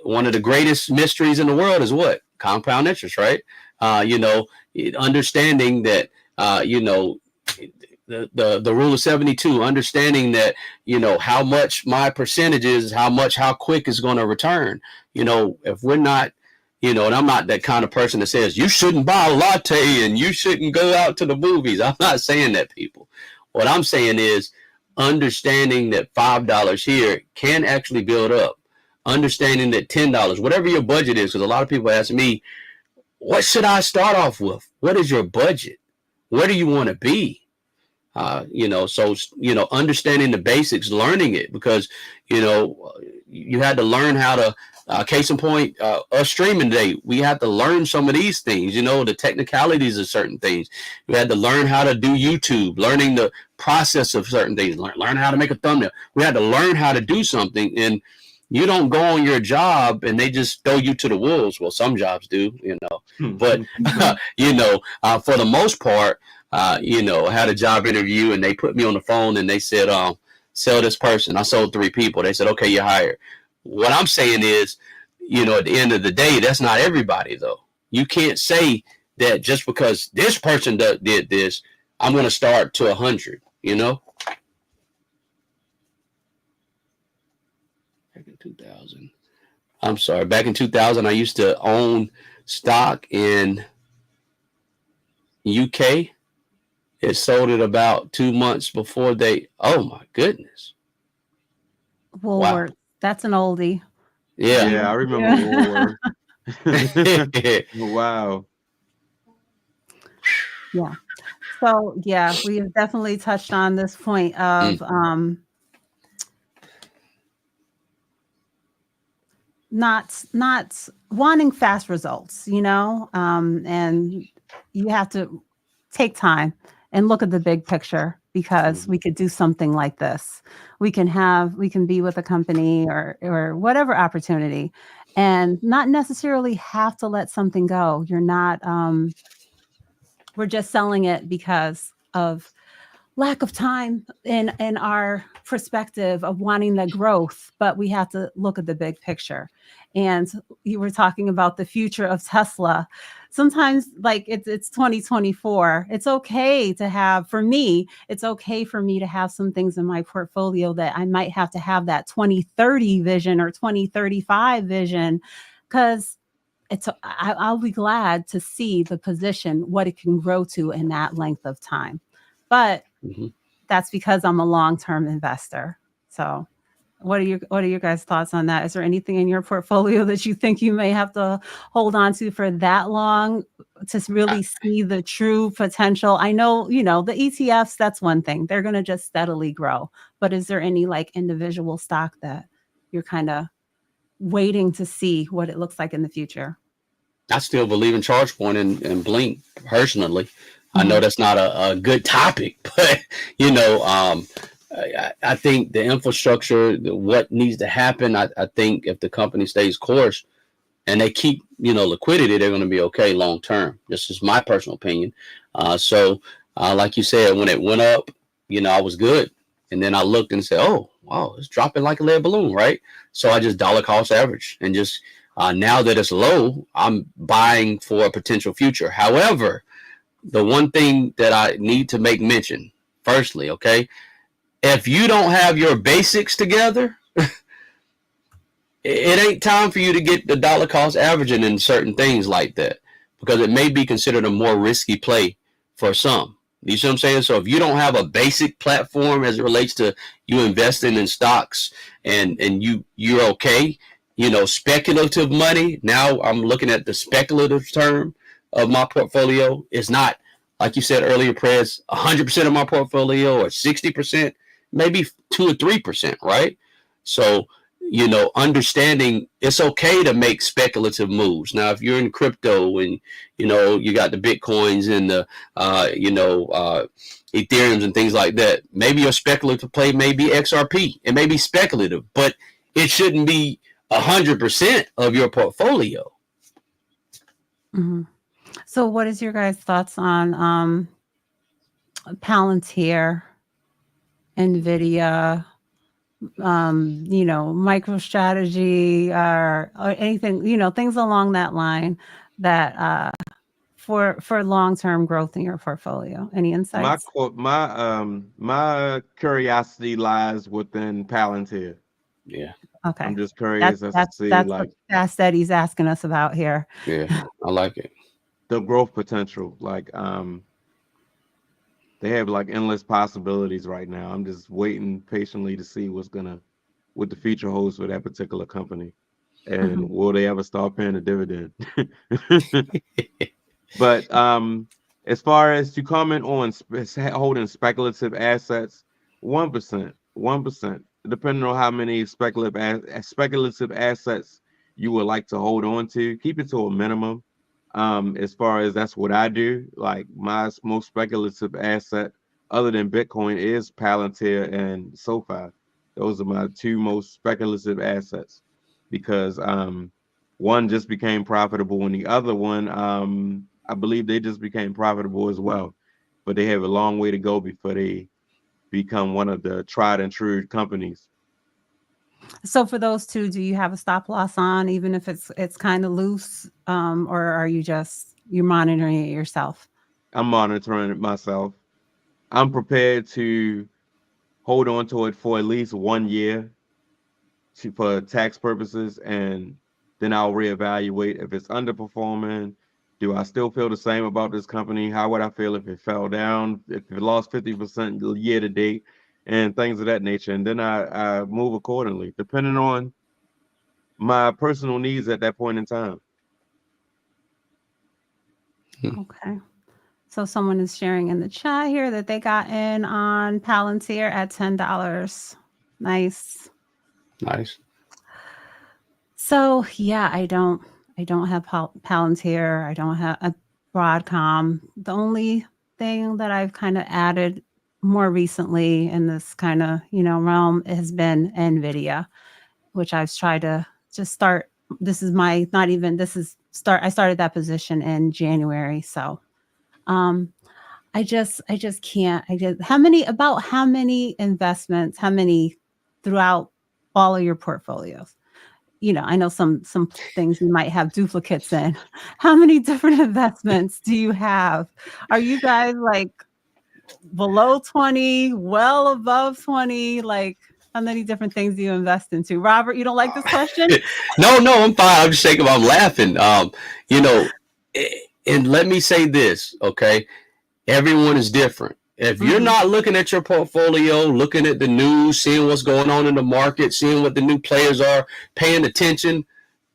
one of the greatest mysteries in the world is what? Compound interest, right? Understanding that, the rule of 72, understanding that, how much my percentage is, how quick is going to return. If we're not, and I'm not that kind of person that says you shouldn't buy a latte and you shouldn't go out to the movies. I'm not saying that, people. What I'm saying is understanding that $5 here can actually build up. Understanding that $10, whatever your budget is, because a lot of people ask me, what should I start off with? What is your budget? Where do you want to be? Understanding the basics, learning it, because, you had to learn how to, case in point, us streaming today, we had to learn some of these things, the technicalities of certain things. We had to learn how to do YouTube, learning the process of certain things, learn how to make a thumbnail. We had to learn how to do something. And you don't go on your job and they just throw you to the wolves. Well, some jobs do, but, for the most part, I had a job interview and they put me on the phone and they said, sell this person. I sold 3 people. They said, okay, you're hired. What I'm saying is, at the end of the day, that's not everybody though. You can't say that just because this person did this, I'm going to start to 100, Back in 2000. I'm sorry. Back in 2000, I used to own stock in UK. It sold it about 2 months before they. Oh my goodness! Wow. Woolworth. That's an oldie. Yeah. Yeah, I remember Yeah. Woolworth. Wow. Yeah. So yeah, we have definitely touched on this point of not wanting fast results, and you have to take time and look at the big picture, because we could do something like this. We can be with a company or whatever opportunity, and not necessarily have to let something go. You're not we're just selling it because of lack of time in our perspective of wanting the growth, but we have to look at the big picture. And you were talking about the future of Tesla. Sometimes, like, it's 2024. It's okay to have, for me, it's okay for me to have some things in my portfolio that I might have to have that 2030 vision or 2035 vision, because I'll be glad to see the position, what it can grow to in that length of time. But that's because I'm a long-term investor. So what are your guys' thoughts on that? Is there anything in your portfolio that you think you may have to hold on to for that long to really see the true potential? I know, the ETFs, that's one thing. They're going to just steadily grow. But is there any like individual stock that you're kind of waiting to see what it looks like in the future. I still believe in ChargePoint and Blink personally. I know Mhm. that's not a good topic, but you know, I think the infrastructure, what needs to happen. I think if the company stays course and they keep, liquidity, they're going to be okay long term. This is my personal opinion. Like you said, when it went up, I was good, and then I looked and said, "Oh, wow, it's dropping like a lead balloon, right?" So I just dollar cost average, and just now that it's low, I'm buying for a potential future. However, the one thing that I need to make mention, firstly, okay, if you don't have your basics together, it ain't time for you to get the dollar cost averaging in certain things like that, because it may be considered a more risky play for some. You see what I'm saying? So if you don't have a basic platform as it relates to you investing in stocks, and you're okay, speculative money. Now I'm looking at the speculative term of my portfolio. It's not, like you said earlier, Prez, 100% of my portfolio or 60%, maybe 2 or 3%, right? So understanding it's okay to make speculative moves. Now, if you're in crypto and, you got the Bitcoins and the, Ethereums and things like that, maybe your speculative play may be XRP. It may be speculative, but it shouldn't be 100% of your portfolio. Mm-hmm. So what is your guys' thoughts on Palantir, NVIDIA, MicroStrategy, or anything, things along that line that for long-term growth in your portfolio? Any insights? My curiosity lies within Palantir. Yeah. Okay. I'm just That's curious as to that's see that's what like Fast Eddie's asking us about here. Yeah. I like it. the growth potential. Like they have like endless possibilities right now. I'm just waiting patiently to see what the future holds for that particular company. And Mhm. will they ever start paying a dividend? But as far as to comment on holding speculative assets, 1%, 1%, depending on how many speculative assets you would like to hold on to, keep it to a minimum. As far as that's what I do, like my most speculative asset other than Bitcoin is Palantir and SoFi. Those are my two most speculative assets because one just became profitable and the other one I believe they just became profitable as well, but they have a long way to go before they become one of the tried and true companies. So for those two, do you have a stop loss on, even if it's kind of loose, or are you're monitoring it yourself? I'm monitoring it myself. I'm prepared to hold on to it for at least 1 year for tax purposes, and then I'll reevaluate if it's underperforming. Do I still feel the same about this company? How would I feel if it fell down, if it lost 50% year to date, and things of that nature? And then I move accordingly, depending on my personal needs at that point in time. Okay. So someone is sharing in the chat here that they got in on Palantir at $10. Nice. Nice. So yeah, I don't have Palantir. I don't have a Broadcom. The only thing that I've kind of added more recently in this kind of realm has been NVIDIA, which I've tried to just start. This is my not even this is start. I started that position in January, so um, I just can't. How many investments? How many throughout all of your portfolios? I know some things you might have duplicates in. How many different investments do you have? Are you guys like below 20, well above 20? Like, how many different things do you invest into? Robert, you don't like this question? No, I'm fine. I'm just shaking. I'm laughing. You know, and let me say this, okay? Everyone is different. If you're Mhm. not looking at your portfolio, looking at the news, seeing what's going on in the market, seeing what the new players are, paying attention,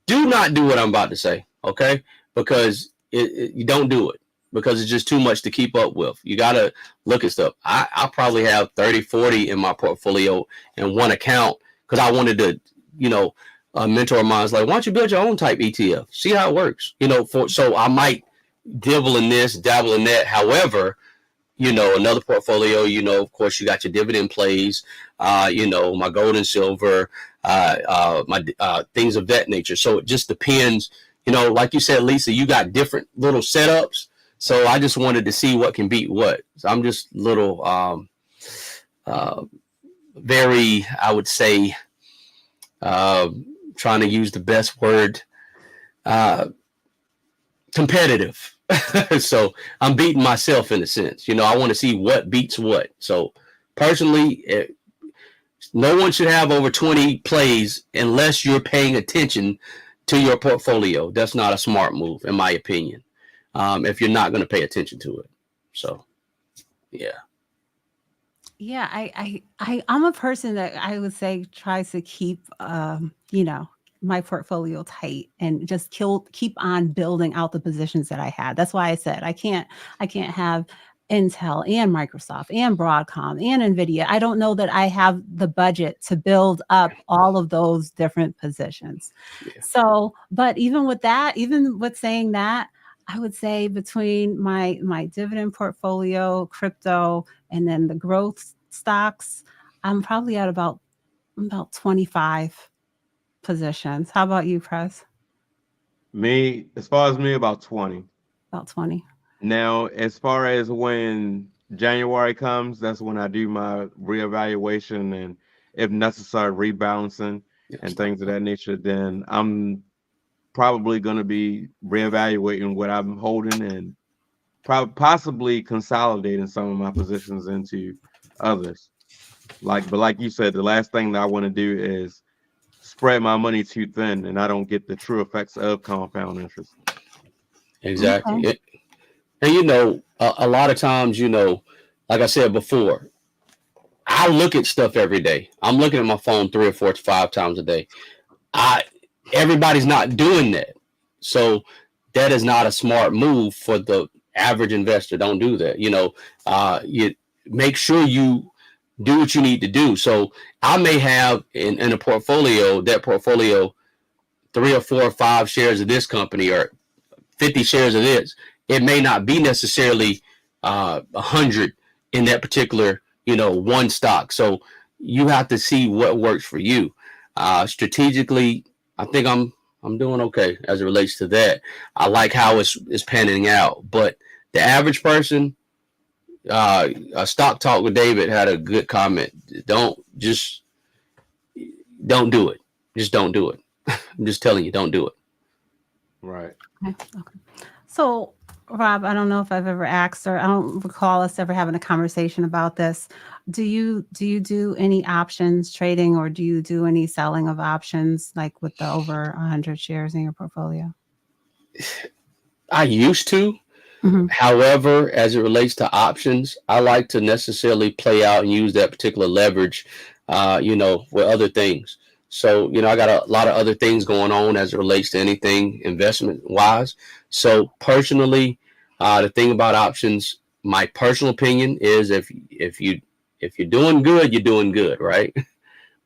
do not do what I'm about to say, okay? Because you don't do it because it's just too much to keep up with. You got to look at stuff. I probably have 30, 40 in my portfolio in one account because I wanted to, you know, a mentor of mine is like, why don't you build your own type ETF? See how it works. So I might dabble in this, dabble in that. However, another portfolio, of course, you got your dividend plays, my gold and silver, my things of that nature. So it just depends, like you said, Lisa, you got different little setups. So I just wanted to see what can beat what. So I'm just little, very, I would say, trying to use the best word, competitive. So I'm beating myself in a sense. I want to see what beats what. So personally, no one should have over 20 plays unless you're paying attention to your portfolio. That's not a smart move, in my opinion, if you're not going to pay attention to it. So, yeah. Yeah, I'm a person that I would say tries to keep, my portfolio tight and just keep on building out the positions that I had. That's why I said I can't have Intel and Microsoft and Broadcom and Nvidia. I don't know that I have the budget to build up all of those different positions. Yeah. So, but even with that, even with saying that, I would say between my dividend portfolio, crypto, and then the growth stocks, I'm probably at about 25 positions. How about you, Press? Me, as far as me, about 20. About 20. Now, as far as when January comes, that's when I do my reevaluation and, if necessary, rebalancing and Yes. things of that nature. Then I'm probably going to be reevaluating what I'm holding and possibly consolidating some of my positions into others. But like you said, the last thing that I want to do is spread my money too thin, and I don't get the true effects of compound interest. Exactly. Okay. And a lot of times, like I said before, I look at stuff every day. I'm looking at my phone 3 or 4 to 5 times a day. Everybody's not doing that. So that is not a smart move for the average investor. Don't do that. You make sure you do what you need to do. So I may have in a portfolio, that portfolio, 3 or 4 or 5 shares of this company or 50 shares of this. It may not be necessarily 100 in that particular, one stock. So you have to see what works for you. Strategically, I think I'm doing okay as it relates to that. I like how it's panning out, but the average person, a stock talk with David had a good comment. Don't do it. Just don't do it. I'm just telling you, don't do it. Right. Okay. So, Rob, I don't know if I've ever asked, or I don't recall us ever having a conversation about this. Do you do any options trading, or do you do any selling of options, like with the over 100 shares in your portfolio? I used to. Hmm. However, as it relates to options, I like to necessarily play out and use that particular leverage, with other things. So, I got a lot of other things going on as it relates to anything investment wise. So, personally, the thing about options, my personal opinion is if you're doing good, you're doing good, right?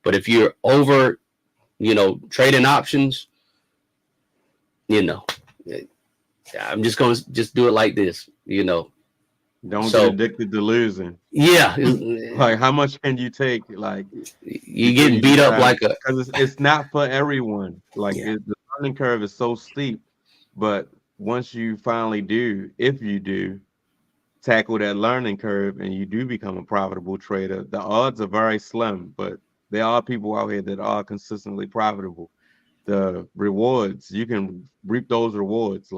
But if you're over, trading options, you know, I'm just going to just do it like this. Don't get So addicted to losing. yeah, Like, how much can you take? you Before getting you beat up decide, like a because it's not for everyone. yeah. The learning curve is so steep, but once you finally do, if you do tackle that learning curve and you do become a profitable trader, the odds are very slim, but there are people out here that are consistently profitable. The rewards, you can reap those rewards,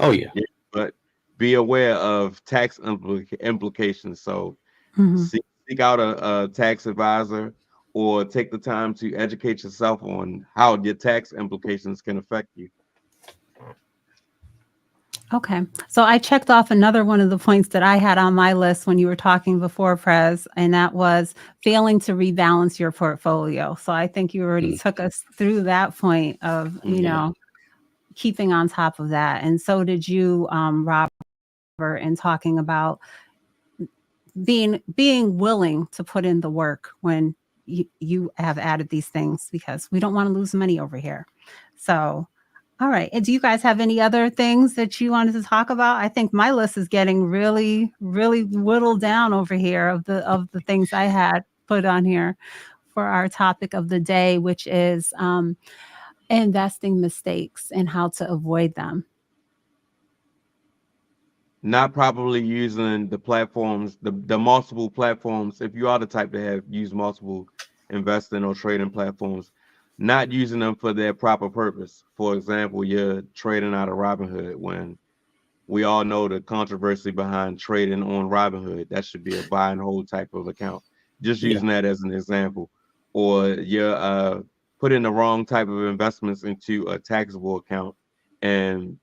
Oh yeah. yeah, but be aware of tax implications. So Hmm. seek out a tax advisor, or take the time to educate yourself on how your tax implications can affect you. Okay. So I checked off another one of the points that I had on my list when you were talking before, Prez, and that was failing to rebalance your portfolio. So I think you already Mm, took us through that point of, Mhm. keeping on top of that. And so did you, Robert, in talking about being willing to put in the work when you have added these things because we don't want to lose money over here. So, all right. And do you guys have any other things that you wanted to talk about? I think my list is getting really, really whittled down over here of the things I had put on here for our topic of the day, which is investing mistakes and how to avoid them. Not properly using the platforms, the multiple platforms. If you are the type to have used multiple investing or trading platforms, not using them for their proper purpose. For example, you're trading out of Robinhood when we all know the controversy behind trading on Robinhood. That should be a buy and hold type of account. Just Yeah. using that as an example. Or you're putting the wrong type of investments into a taxable account, and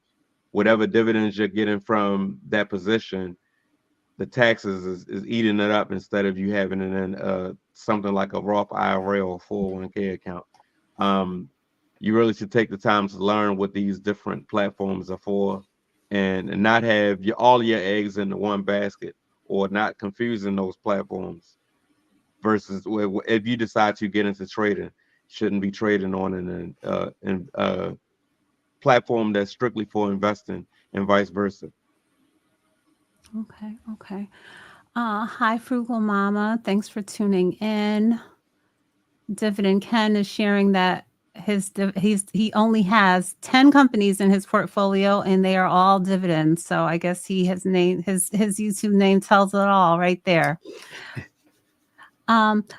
whatever dividends you're getting from that position, the taxes is eating it up instead of you having it in something like a Roth IRA or 401k account. Um, you really should take the time to learn what these different platforms are for, and not have all your eggs in the one basket, or not confusing those platforms. Versus if you decide to get into trading, shouldn't be trading on an platform that's strictly for investing, and vice versa. Okay. Okay. Hi, Frugal Mama. Thanks for tuning in. Dividend Ken is sharing that he only has 10 companies in his portfolio and they are all dividends. So I guess he has named his YouTube name tells it all right there.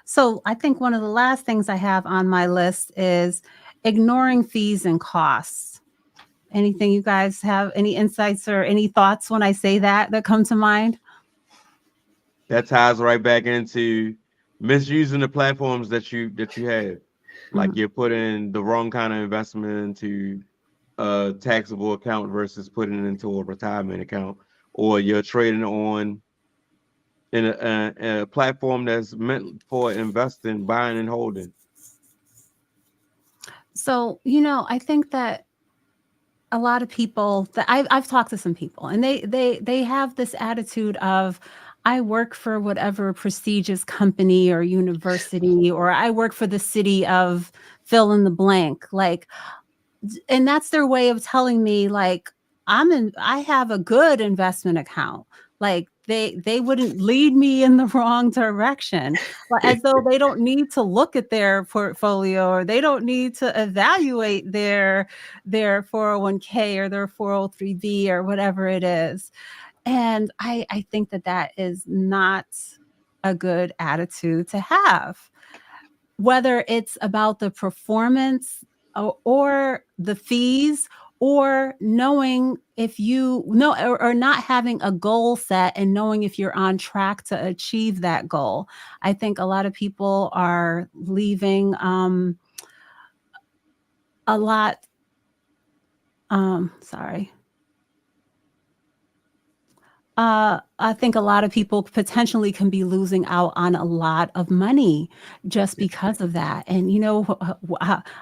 So I think one of the last things I have on my list is ignoring fees and costs. Anything you guys have any insights or any thoughts when I say that come to mind? That ties right back into misusing the platforms that you have. Like Mhm. you're putting the wrong kind of investment into a taxable account versus putting it into a retirement account, or you're trading on in a platform that's meant for investing, buying and holding. So, I think that a lot of people that I've talked to some people and they have this attitude of I work for whatever prestigious company or university, or I work for the city of fill in the blank. Like, and that's their way of telling me like I have a good investment account. Like they wouldn't lead me in the wrong direction, but as though they don't need to look at their portfolio, or they don't need to evaluate their 401k or their 403b or whatever it is. And I think that is not a good attitude to have, whether it's about the performance or the fees, or knowing if you know, or not having a goal set and knowing if you're on track to achieve that goal. I think a lot of people are leaving a lot sorry. I think a lot of people potentially can be losing out on a lot of money just because of that. And,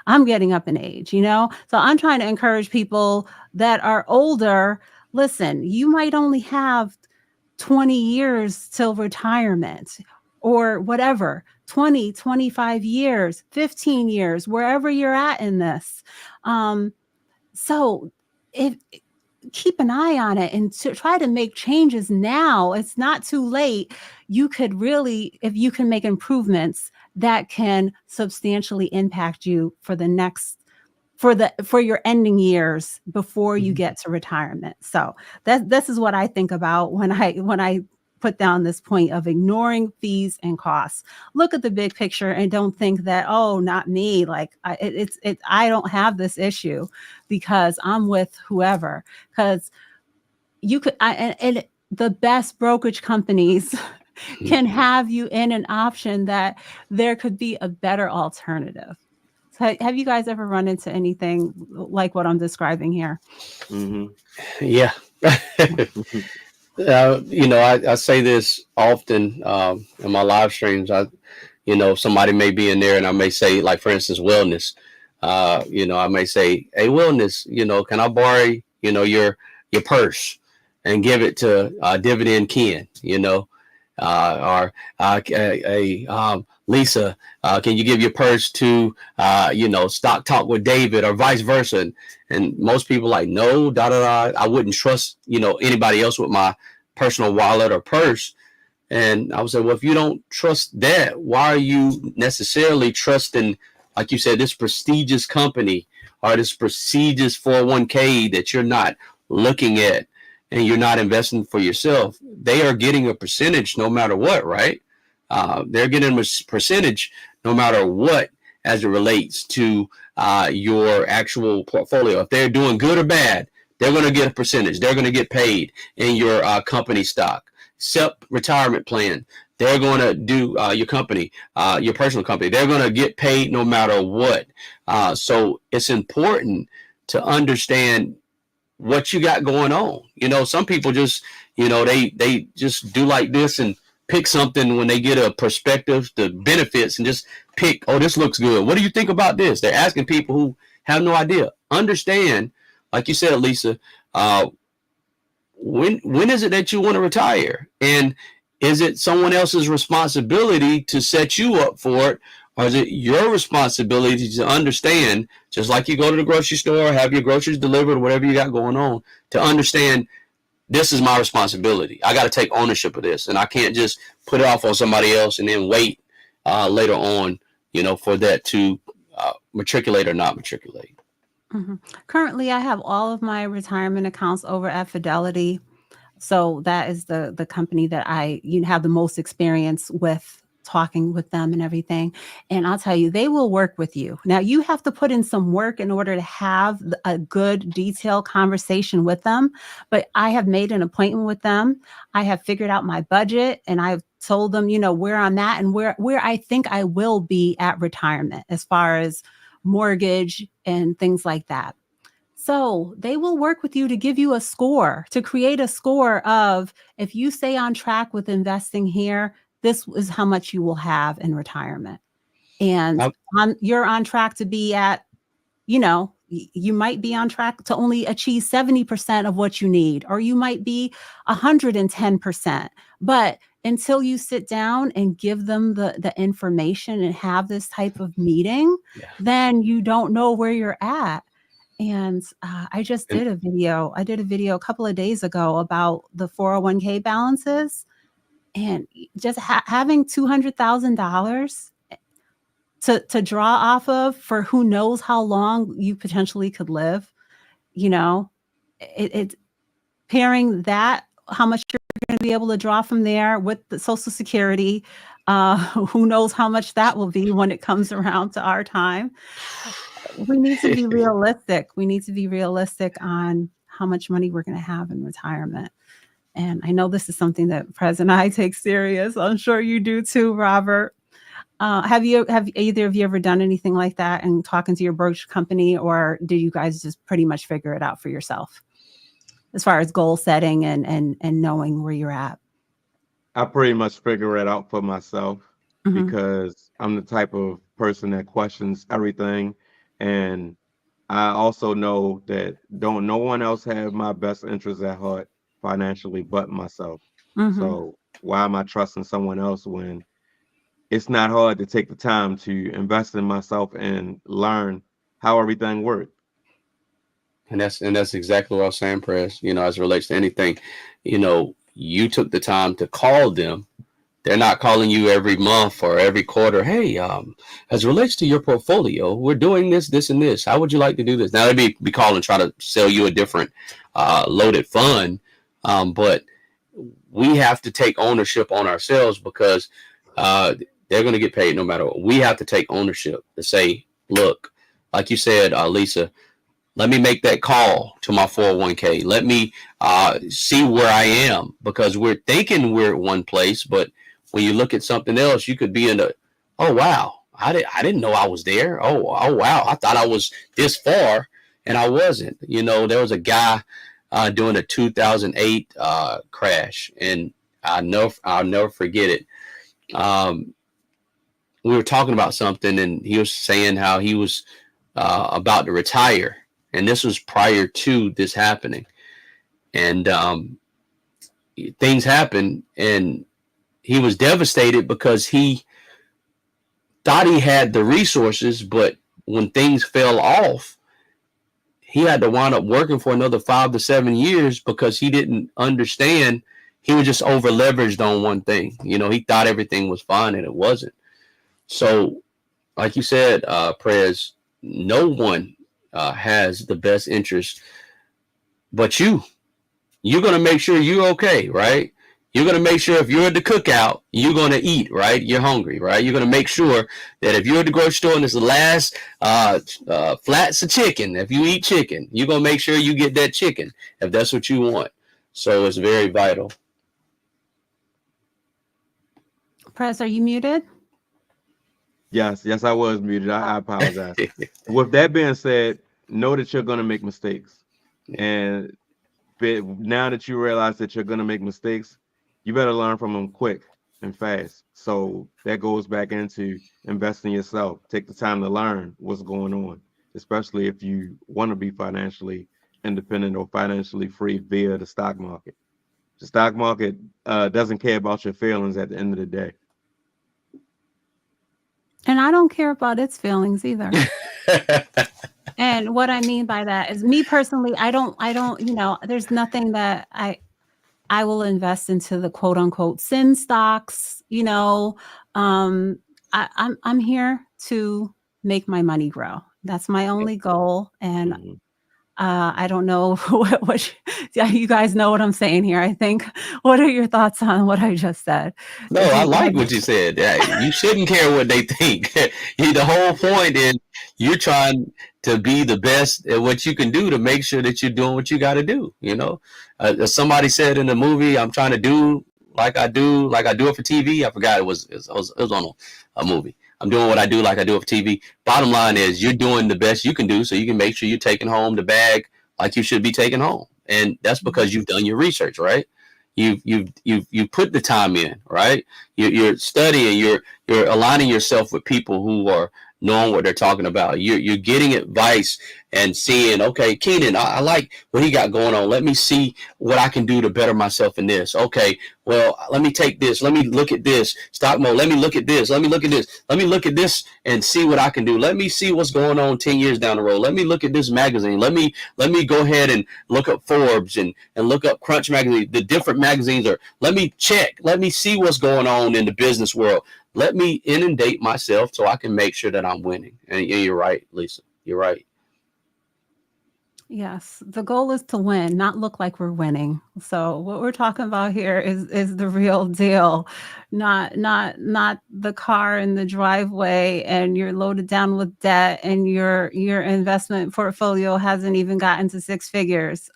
I'm getting up in age, so I'm trying to encourage people that are older. Listen, you might only have 20 years till retirement, or whatever, 20, 25 years, 15 years, wherever you're at in this. So if keep an eye on it and to try to make changes now. It's not too late. You could really, if you can make improvements that can substantially impact you for the next for your ending years before you get to retirement. So this is what I think about when I put down this point of ignoring fees and costs. Look at the big picture and don't think that, oh, not me. Like I don't have this issue because I'm with whoever. Because you could and the best brokerage companies can have you in an option that there could be a better alternative. So have you guys ever run into anything like what I'm describing here? Mm-hmm. Yeah. I say this often in my live streams. Somebody may be in there and I may say, like, for instance, wellness. I may say, hey, wellness, can I borrow, your purse and give it to Dividend Ken, or Lisa, can you give your purse to, Stock Talk with David, or vice versa? And most people like, no, I wouldn't trust, anybody else with my personal wallet or purse. And I would say, well, if you don't trust that, why are you necessarily trusting, like you said, this prestigious company or this prestigious 401k that you're not looking at and you're not investing for yourself? They are getting a percentage no matter what, right? They're getting a percentage no matter what as it relates to your actual portfolio. If they're doing good or bad, they're going to get a percentage. They're going to get paid in your company stock. SEP retirement plan, they're going to do your company, your personal company. They're going to get paid no matter what. So it's important to understand what you got going on. Some people just, they just do like this and pick something when they get a perspective, the benefits, and just pick, oh, this looks good. What do you think about this? They're asking people who have no idea. Understand, like you said, Lisa, when is it that you want to retire? And is it someone else's responsibility to set you up for it? Or is it your responsibility to understand, just like you go to the grocery store, have your groceries delivered, whatever you got going on, to understand this is my responsibility. I got to take ownership of this, and I can't just put it off on somebody else and then wait later on, for that to matriculate or not matriculate. Mhm. Currently, I have all of my retirement accounts over at Fidelity. So that is the company that I have the most experience with, talking with them and everything. And I'll tell you, they will work with you. Now, you have to put in some work in order to have a good, detailed conversation with them. But I have made an appointment with them. I have figured out my budget, and I've told them, where I'm at and where I think I will be at retirement as far as mortgage and things like that. So they will work with you to give you a score, to create a score of, if you stay on track with investing here, this is how much you will have in retirement. And you're on track to be at, you might be on track to only achieve 70% of what you need, or you might be 110%. But until you sit down and give them the information and have this type of meeting, then you don't know where you're at. And I just did a video. I did a video a couple of days ago about the 401k balances, and just having $200,000 to draw off of for who knows how long you potentially could live. It pairing that, how much you're going to be able to draw from there with the Social Security. Who knows how much that will be when it comes around to our time. We need to be realistic. We need to be realistic on how much money we're going to have in retirement. And I know this is something that President and I take serious. I'm sure you do too, Robert. Have either of you ever done anything like that and talking to your brokerage company, or did you guys just pretty much figure it out for yourself as far as goal setting and knowing where you're at? I pretty much figure it out for myself because I'm the type of person that questions everything. And I also know that don't no one else have my best interests at heart financially but myself. So why am I trusting someone else when it's not hard to take the time to invest in myself and learn how everything works? And that's exactly what I was saying, Press. As it relates to anything, you took the time to call them. They're not calling you every month or every quarter. Hey, as it relates to your portfolio, we're doing this, this, and this. How would you like to do this? Now they'd be calling, try to sell you a different loaded fund, but we have to take ownership on ourselves because they're going to get paid no matter what. We have to take ownership to say, look, like you said, Lisa, let me make that call to my 401k. Let me see where I am, because we're thinking we're at one place, but when you look at something else, you could be in oh, wow, I didn't know I was there. Oh, wow, I thought I was this far, and I wasn't. There was a guy doing a 2008 crash, and I'll never forget it. We were talking about something, and he was saying how he was about to retire. And this was prior to this happening. And things happened, and he was devastated because he thought he had the resources, but when things fell off, he had to wind up working for another 5 to 7 years because he didn't understand. He was just over leveraged on one thing. He thought everything was fine and it wasn't. So, like you said, Prez, no one has the best interest but you. You're going to make sure you're okay, right? You're going to make sure if you're at the cookout, you're going to eat, right? You're hungry, right? You're going to make sure that if you're at the grocery store and it's the last flats of chicken, if you eat chicken, you're going to make sure you get that chicken if that's what you want. So it's very vital. Press, are you muted? Yes, I was muted. I apologize. With that being said, know that you're going to make mistakes. And now that you realize that you're going to make mistakes, you better learn from them quick and fast. So that goes back into investing in yourself. Take the time to learn what's going on, especially if you want to be financially independent or financially free via the stock market. The stock market doesn't care about your feelings at the end of the day. And I don't care about its feelings either. And what I mean by that is, me personally, I don't, there's nothing that I will invest into the quote unquote sin stocks. I'm here to make my money grow. That's my only goal. And Mm-hmm. I don't know you guys know what I'm saying here, I think. What are your thoughts on what I just said? No, I like what you said. You shouldn't care what they think. The whole point is you're trying to be the best at what you can do to make sure that you're doing what you got to do. As somebody said in the movie, I'm trying to do like I do it for TV. I forgot it was on a movie. I'm doing what I do like I do it for TV. Bottom line is you're doing the best you can do so you can make sure you're taking home the bag like you should be taking home. And that's because you've done your research, right? You put the time in, right? You're studying, you're aligning yourself with people who are knowing what they're talking about. You're getting advice and seeing, okay, Keenan, I like what he got going on. Let me see what I can do to better myself in this. Okay, well, let me take this. Let me look at this stock mode. Let me look at this. Let me look at this. Let me look at this and see what I can do. Let me see what's going on 10 years down the road. Let me look at this magazine. Let me go ahead and look up Forbes and look up Crunch magazine. The different magazines are. Let me check. Let me see what's going on in the business world. Let me inundate myself so I can make sure that I'm winning. And you're right, Lisa. You're right. Yes, the goal is to win, not look like we're winning. So what we're talking about here is the real deal, not the car in the driveway and you're loaded down with debt and your investment portfolio hasn't even gotten to six figures.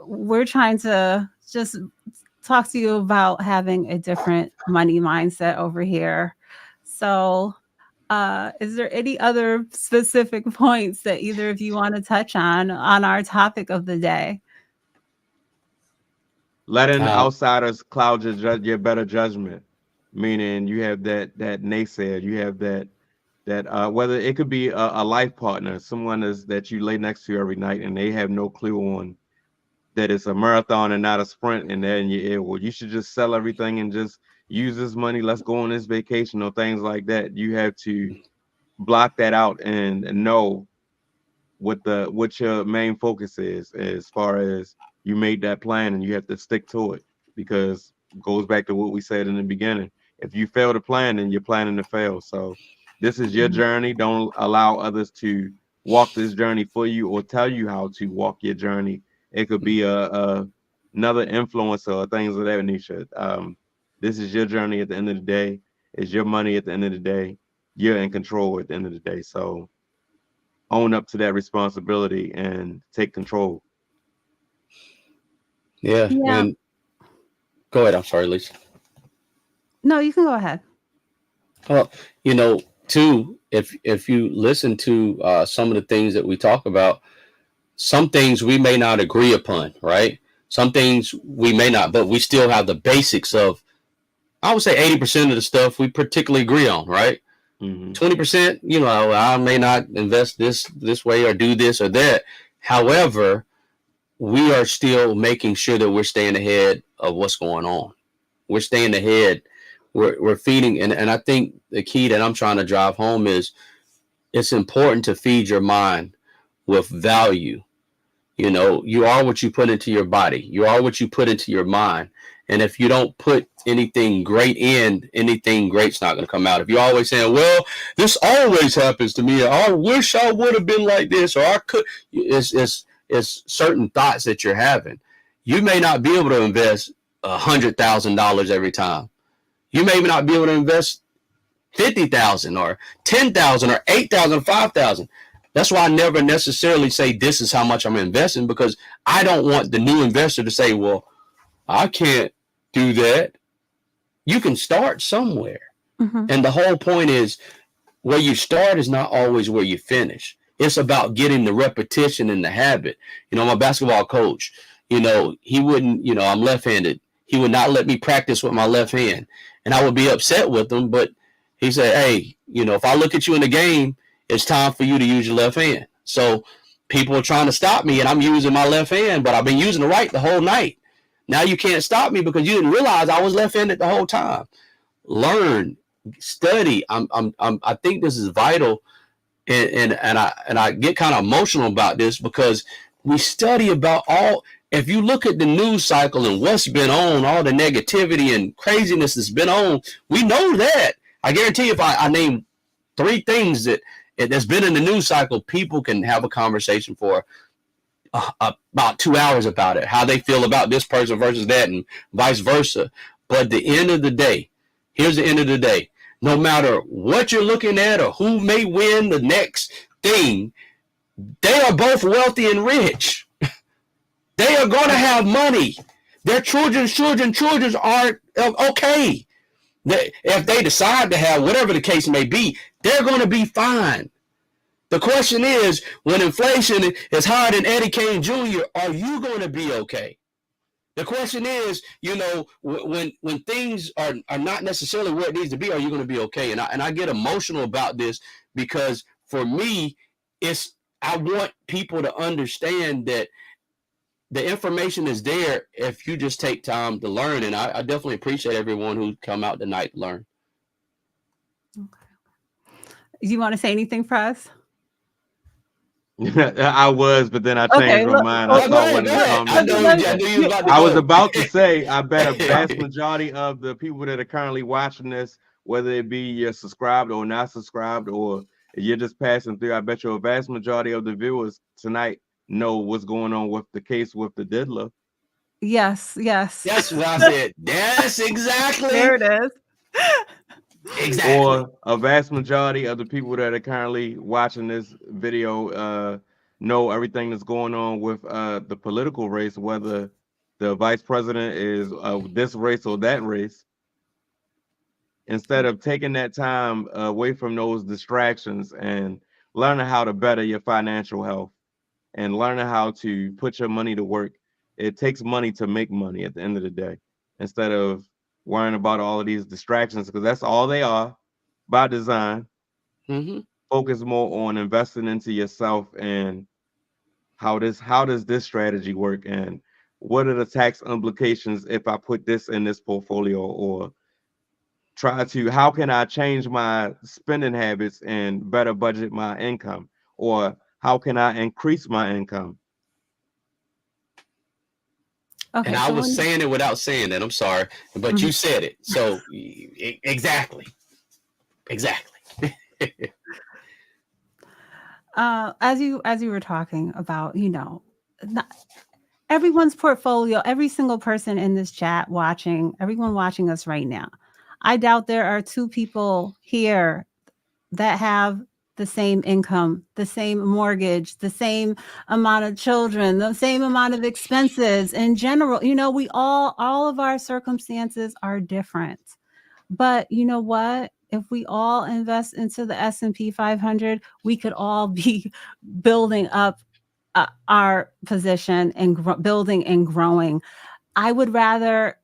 We're trying to just talk to you about having a different money mindset over here. So is there any other specific points that either of you want to touch on our topic of the day? Letting outsiders cloud your better judgment, meaning you have that naysayer, you have that whether it could be a life partner, someone that you lay next to every night, and they have no clue on that it's a marathon and not a sprint, and they're in your ear. Well, you should just sell everything and just use this money. Let's go on this vacation or things like that. You have to block that out and know what your main focus is as far as you made that plan, and you have to stick to it, because it goes back to what we said in the beginning. If you fail to plan, then you're planning to fail. So this is your journey. Don't allow others to walk this journey for you or tell you how to walk your journey. It could be another influencer or things of that nature. This is your journey at the end of the day. It's your money at the end of the day. You're in control at the end of the day. So own up to that responsibility and take control. Yeah. And go ahead. I'm sorry, Lisa. No, you can go ahead. Well, too, if you listen to some of the things that we talk about, some things we may not agree upon, right? Some things we may not, but we still have the basics of, I would say 80% of the stuff we particularly agree on, right? 20%, I may not invest this way or do this or that. However, we are still making sure that we're staying ahead of what's going on. We're staying ahead. We're feeding. And I think the key that I'm trying to drive home is it's important to feed your mind with value. You know, you are what you put into your body. You are what you put into your mind. And if you don't put anything great in, anything great's not going to come out. If you're always saying, well, this always happens to me. I wish I would have been like this, or I could. It's certain thoughts that you're having. You may not be able to invest $100,000 every time. You may not be able to invest 50,000 or 10,000 or 8,000 or 5,000. That's why I never necessarily say this is how much I'm investing, because I don't want the new investor to say, well, I can't do that. You can start somewhere. Mm-hmm. And the whole point is where you start is not always where you finish. It's about getting the repetition and the habit. You know, my basketball coach, you know, he wouldn't, you know, I'm left-handed. He would not let me practice with my left hand. And I would be upset with him, but he said, hey, you know, if I look at you in the game, it's time for you to use your left hand. So people are trying to stop me and I'm using my left hand, but I've been using the right the whole night. Now you can't stop me because you didn't realize I was left-handed the whole time. Learn, study. I think this is vital, and I get kind of emotional about this because we study about all. If you look at the news cycle and what's been on, all the negativity and craziness that's been on, we know that. I guarantee you, if I name 3 things that's been in the news cycle, people can have a conversation for about 2 hours about it, how they feel about this person versus that, and vice versa. But at the end of the day, here's the end of the day. No matter what you're looking at or who may win the next thing, they are both wealthy and rich. They are going to have money. Their children's aren't okay. If they decide to have whatever the case may be, they're going to be fine. The question is, when inflation is higher than Eddie Kane Jr., are you going to be okay? The question is, you know, when things are not necessarily where it needs to be, are you going to be okay? And I get emotional about this because for me, I want people to understand that the information is there if you just take time to learn. And I definitely appreciate everyone who come out tonight to learn. Okay. You want to say anything for us? I was, but then I changed Okay. my mind. I saw one of the comments. I was about to say, I bet a vast majority of the people that are currently watching this, whether it be you're subscribed or not subscribed, or you're just passing through, I bet you a vast majority of the viewers tonight know what's going on with the case with the diddler. Yes. That's what I said. That's exactly. There it is. Exactly. Or a vast majority of the people that are currently watching this video know everything that's going on with the political race, whether the vice president is this race or that race. Instead of taking that time away from those distractions and learning how to better your financial health and learning how to put your money to work. It takes money to make money at the end of the day, instead of worrying about all of these distractions, because that's all they are by design. Mm-hmm. Focus more on investing into yourself and how does this strategy work, and what are the tax implications if I put this in this portfolio, or how can I change my spending habits and better budget my income, or how can I increase my income? Okay. And I was saying it without saying that. I'm sorry, but you said it. So exactly. As you were talking about, you know, everyone's portfolio, every single person in this chat watching, everyone watching us right now, I doubt there are 2 people here that have the same income, the same mortgage, the same amount of children, the same amount of expenses in general. You know, all of our circumstances are different. But you know what? If we all invest into the S&P 500, we could all be building up our position and building and growing. I would rather,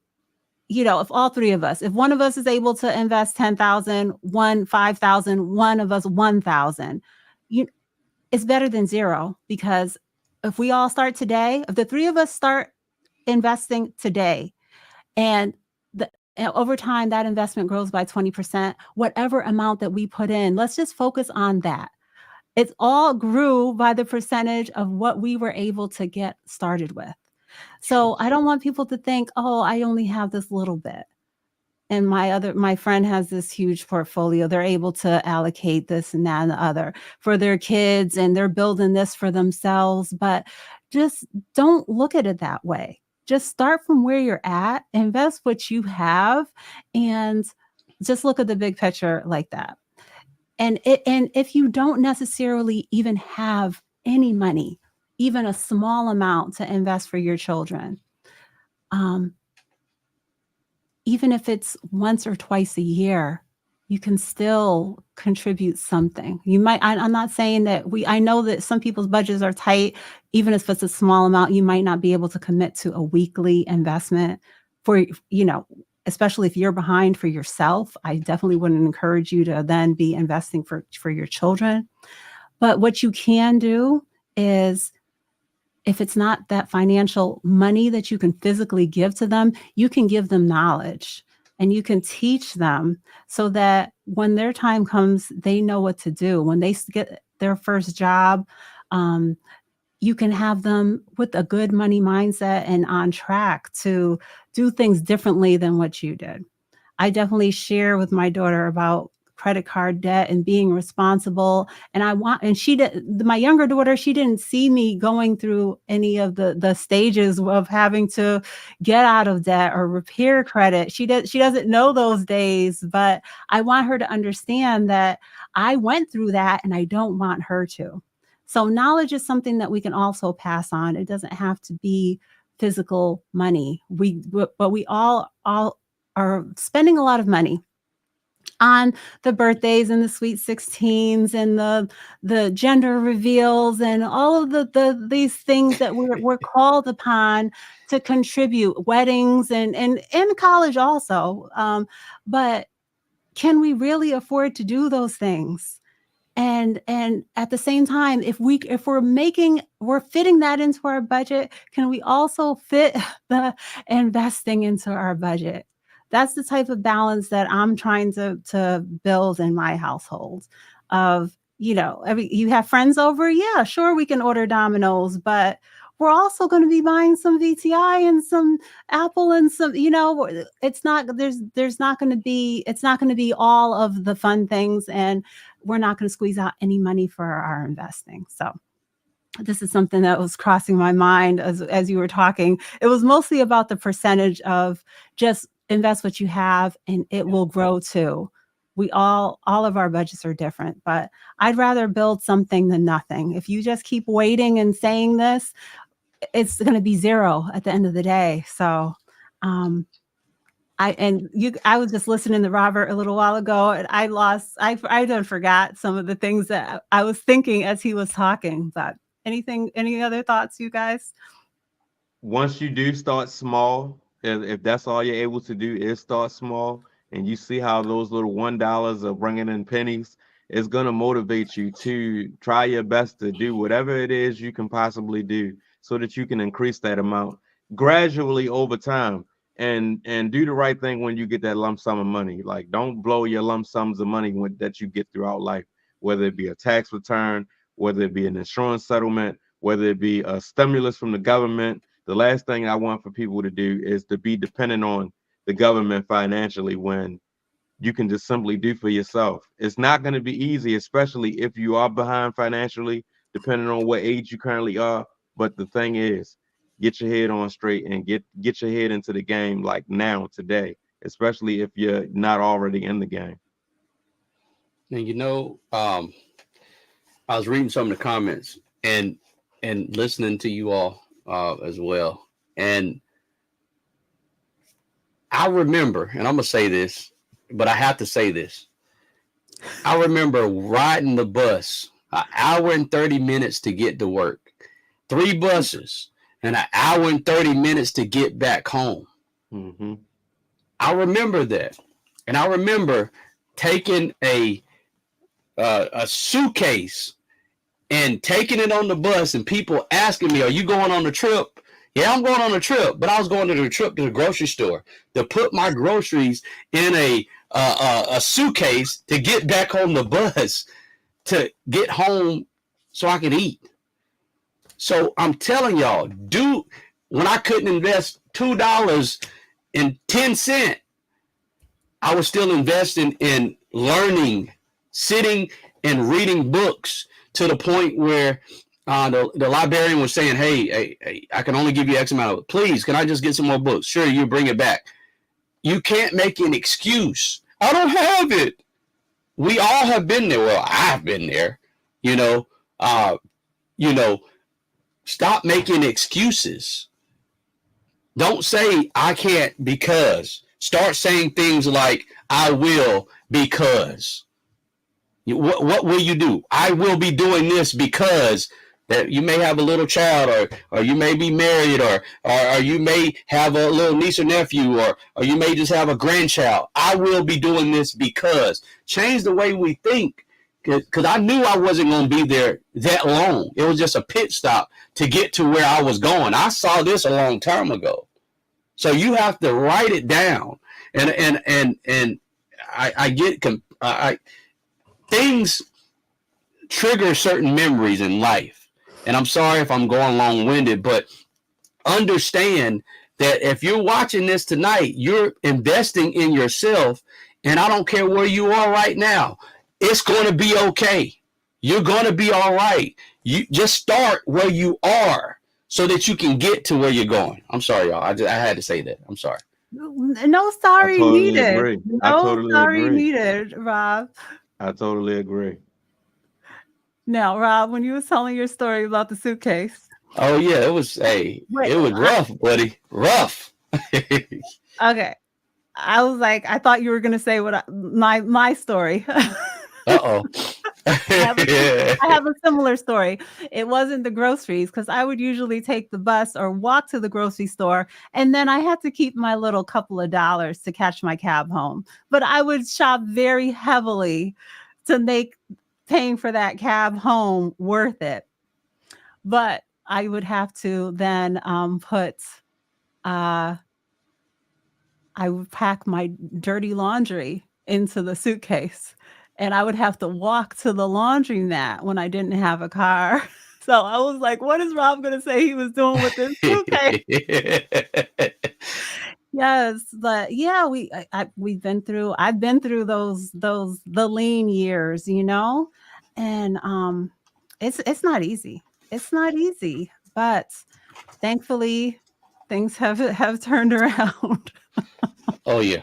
you know, if all 3 of us, if one of us is able to invest 10,000, one 5,000, one of us 1,000, it's better than 0, because if we all start today, if the 3 of us start investing today, and over time, that investment grows by 20%. Whatever amount that we put in, let's just focus on that. It's all grew by the percentage of what we were able to get started with. So I don't want people to think, oh, I only have this little bit. And my friend has this huge portfolio. They're able to allocate this and that and the other for their kids, and they're building this for themselves. But just don't look at it that way. Just start from where you're at, invest what you have, and just look at the big picture like that. And if you don't necessarily even have any money, even a small amount to invest for your children, um, even if it's once or twice a year, you can still contribute something. You might, I'm not saying that I know that some people's budgets are tight. Even if it's a small amount, you might not be able to commit to a weekly investment for, especially if you're behind for yourself. I definitely wouldn't encourage you to then be investing for your children. But what you can do is, if it's not that financial money that you can physically give to them, you can give them knowledge and you can teach them so that when their time comes, they know what to do. When they get their first job, you can have them with a good money mindset and on track to do things differently than what you did. I definitely share with my daughter about credit card debt and being responsible. And she did, my younger daughter, she didn't see me going through any of the stages of having to get out of debt or repair credit. She doesn't know those days, but I want her to understand that I went through that and I don't want her to. So knowledge is something that we can also pass on. It doesn't have to be physical money. But we all are spending a lot of money on the birthdays and the sweet 16s and the gender reveals and all of these things that we're called upon to contribute, weddings and college also. But can we really afford to do those things? And at the same time, if we're fitting that into our budget, can we also fit the investing into our budget? That's the type of balance that I'm trying to build in my household. Of, you have friends over, yeah, sure, we can order Domino's, but we're also going to be buying some VTI and some Apple and some, it's not it's not going to be all of the fun things, and we're not going to squeeze out any money for our investing. So this is something that was crossing my mind as you were talking. It was mostly about the percentage of just invest what you have and it will grow too. All of our budgets are different, but I'd rather build something than nothing. If you just keep waiting and saying this, it's going to be zero at the end of the day. So, I was just listening to Robert a little while ago, and I done forgot some of the things that I was thinking as he was talking. But any other thoughts, you guys? Once you do start small, if that's all you're able to do is start small, and you see how those little $1 are bringing in pennies, it's going to motivate you to try your best to do whatever it is you can possibly do so that you can increase that amount gradually over time, and do the right thing when you get that lump sum of money. Like, don't blow your lump sums of money that you get throughout life, whether it be a tax return, whether it be an insurance settlement, whether it be a stimulus from the government. The last thing I want for people to do is to be dependent on the government financially when you can just simply do for yourself. It's not going to be easy, especially if you are behind financially, depending on what age you currently are. But the thing is, get your head on straight and get your head into the game like now, today, especially if you're not already in the game. And I was reading some of the comments and listening to you all as well. And I remember, and I'm gonna say this, but I have to say this. I remember riding the bus an hour and 30 minutes to get to work, 3 buses, and an hour and 30 minutes to get back home. Mm-hmm. I remember that, and I remember taking a suitcase and taking it on the bus, and people asking me, "Are you going on the trip?" Yeah, I'm going on a trip, but I was going to the trip to the grocery store to put my groceries in a suitcase to get back on the bus to get home so I could eat. So I'm telling y'all, when I couldn't invest $2.10, I was still investing in learning, sitting and reading books to the point where the librarian was saying, hey, I can only give you X amount of, please, can I just get some more books? Sure, you bring it back. You can't make an excuse. I don't have it. We all have been there. Well, I've been there, you know, uh, you know, stop making excuses. Don't say I can't because. Start saying things like I will because. What will you do? I will be doing this because that you may have a little child, or you may be married, or you may have a little niece or nephew, or you may just have a grandchild. I will be doing this because. Change the way we think, because I knew I wasn't going to be there that long. It was just a pit stop to get to where I was going. I saw this a long time ago. So you have to write it down. And I get things trigger certain memories in life. And I'm sorry if I'm going long-winded, but understand that if you're watching this tonight, you're investing in yourself. And I don't care where you are right now. It's going to be okay. You're going to be all right. You just start where you are so that you can get to where you're going. I'm sorry, y'all. I had to say that. I'm sorry. No I sorry totally needed. agree. I No totally sorry agree. needed, Rob. I totally agree. Now, Rob, when you was telling your story about the suitcase. Oh yeah, it was Wait, rough, buddy. Rough. Okay. I was like, I thought you were gonna say my story. Uh-oh. I have a similar story. It wasn't the groceries, because I would usually take the bus or walk to the grocery store, and then I had to keep my little couple of dollars to catch my cab home. But I would shop very heavily to make paying for that cab home worth it. But I would have to then uh, I would pack my dirty laundry into the suitcase, and I would have to walk to the laundromat when I didn't have a car. So I was like, what is Rob going to say he was doing with this suitcase? Yes, but yeah, I've been through the lean years, and it's not easy. It's not easy, but thankfully things have turned around. Oh yeah.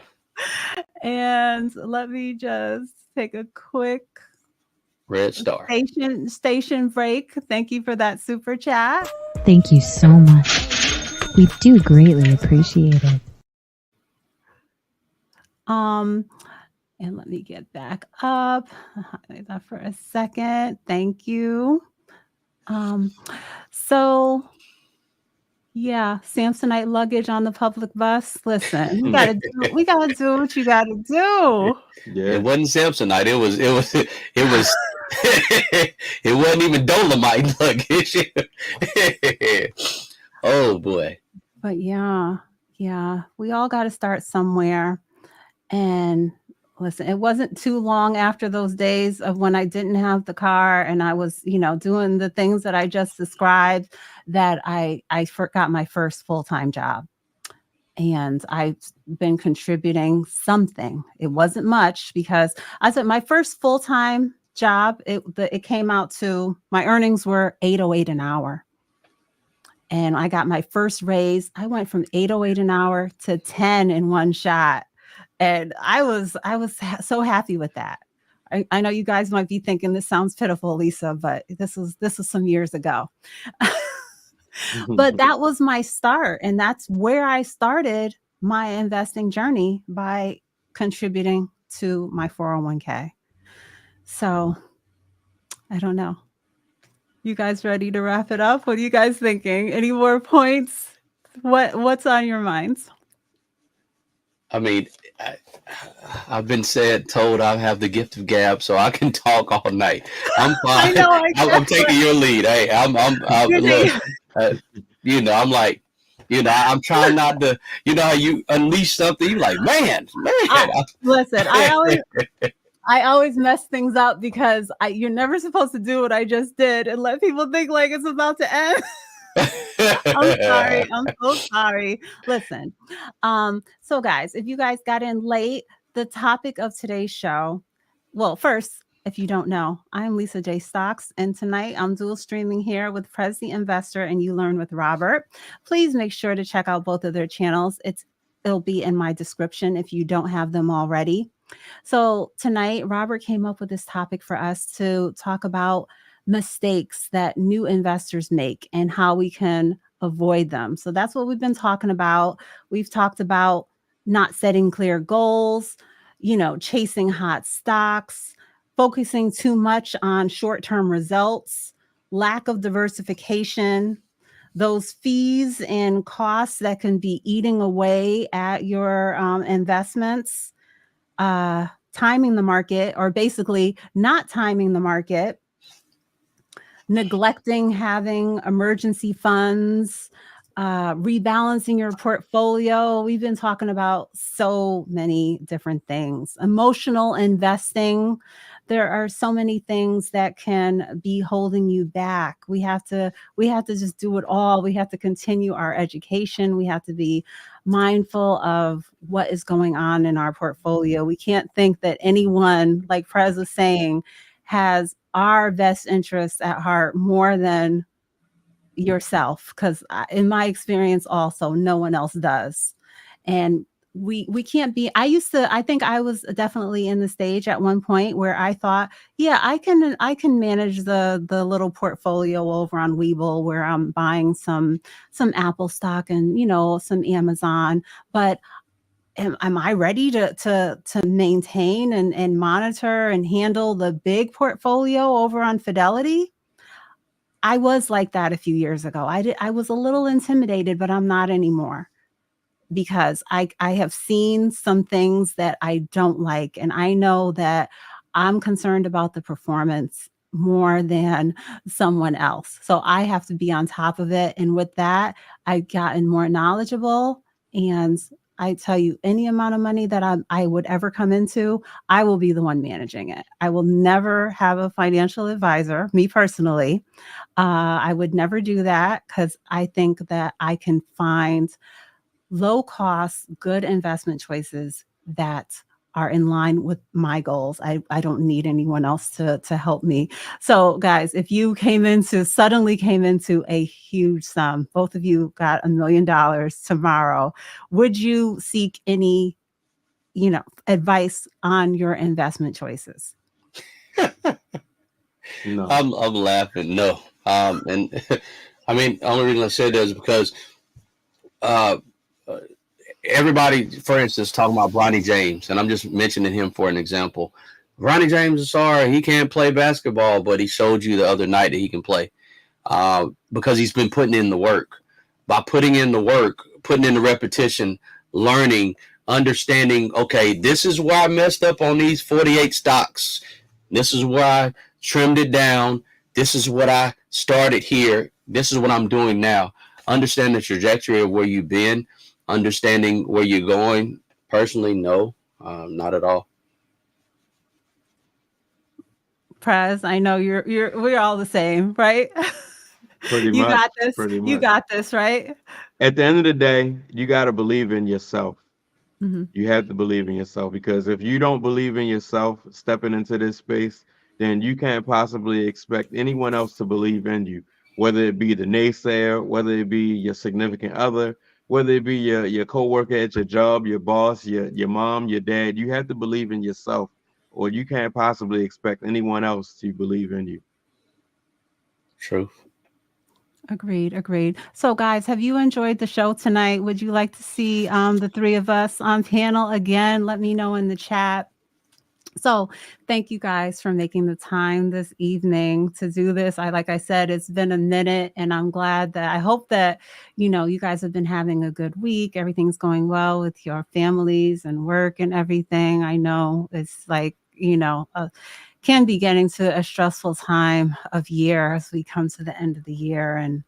And let me just take a quick Red star. station break. Thank you for that super chat. Thank you so much. We do greatly appreciate it. And let me get back up. Highlight that for a second. Thank you. So yeah, Samsonite luggage on the public bus. Listen, we gotta do what you gotta do. Yeah. It wasn't Samsonite. It was it wasn't even Dolomite luggage. Oh boy. But yeah, we all got to start somewhere. And listen, it wasn't too long after those days of when I didn't have the car and I was, doing the things that I just described, that I got my first full-time job. And I've been contributing something. It wasn't much, because I said my first full-time job, it came out to, my earnings were $8.08 an hour. And I got my first raise. I went from $8.08 an hour to 10 in one shot. And I was so happy with that. I know you guys might be thinking this sounds pitiful, Lisa, but this was some years ago. But that was my start. And that's where I started my investing journey, by contributing to my 401k. So I don't know. You guys ready to wrap it up? What are you guys thinking? Any more points? What's on your minds? I mean, I've been told I have the gift of gab, so I can talk all night. I'm fine. I'm taking your lead. Hey, I'm look, I'm like, I'm trying not to. You know how you unleash something, you like, man. Listen, I always mess things up because you're never supposed to do what I just did and let people think like it's about to end. I'm sorry. I'm so sorry. Listen, so guys, if you guys got in late, the topic of today's show, well, first, if you don't know, I'm Lisa J. Stocks, and tonight I'm dual streaming here with Prez the Investor and You Learn with Robert. Please make sure to check out both of their channels. It'll be in my description if you don't have them already. So tonight, Robert came up with this topic for us to talk about mistakes that new investors make and how we can avoid them. So that's what we've been talking about. We've talked about not setting clear goals, chasing hot stocks, focusing too much on short-term results, lack of diversification, those fees and costs that can be eating away at your investments, timing the market, or basically not timing the market, neglecting having emergency funds, rebalancing your portfolio. We've been talking about so many different things. Emotional investing. There are so many things that can be holding you back. We have to just do it all. We have to continue our education. We have to be mindful of what is going on in our portfolio. We can't think that anyone, like Prez was saying, has our best interests at heart more than yourself, because in my experience also no one else does. And we can't be. I think I was definitely in the stage at one point where I thought, yeah, I can manage the little portfolio over on Webull where I'm buying some Apple stock and some Amazon, but am I ready to maintain and monitor and handle the big portfolio over on Fidelity? I was like that a few years ago. I was a little intimidated, but I'm not anymore, because I have seen some things that I don't like, and I know that I'm concerned about the performance more than someone else. So I have to be on top of it. And with that, I've gotten more knowledgeable. And I tell you, any amount of money that I would ever come into, I will be the one managing it. I will never have a financial advisor, me personally. I would never do that, because I think that I can find low cost, good investment choices that are in line with my goals. I don't need anyone else to help me. So guys, if you suddenly came into a huge sum, both of you got $1 million tomorrow, would you seek any, advice on your investment choices? No. I'm laughing. No. And I mean, the only reason I said that is because uh, everybody, for instance, talking about Bronny James, and I'm just mentioning him for an example. Bronny James is sorry he can't play basketball, but he showed you the other night that he can play because he's been putting in the work. By putting in the work, putting in the repetition, learning, understanding, okay, this is where I messed up on these 48 stocks. This is where I trimmed it down. This is what I started here. This is what I'm doing now. Understand the trajectory of where you've been, understanding where you're going. Personally, no, not at all. Prez, I know we're all the same, right? Pretty You much. got this. Pretty You much. got this, right? At the end of the day, you got to believe in yourself. Mhm. You have to believe in yourself, because if you don't believe in yourself stepping into this space, then you can't possibly expect anyone else to believe in you, whether it be the naysayer, whether it be your significant other, whether it be your coworker at your job, your boss, your mom, your dad. You have to believe in yourself, or you can't possibly expect anyone else to believe in you. True. Agreed. So guys, have you enjoyed the show tonight? Would you like to see the three of us on panel again? Let me know in the chat. So thank you guys for making the time this evening to do this. Like I said, it's been a minute, and I'm glad that I hope that, you guys have been having a good week. Everything's going well with your families and work and everything. I know it's like, can be getting to a stressful time of year as we come to the end of the year. And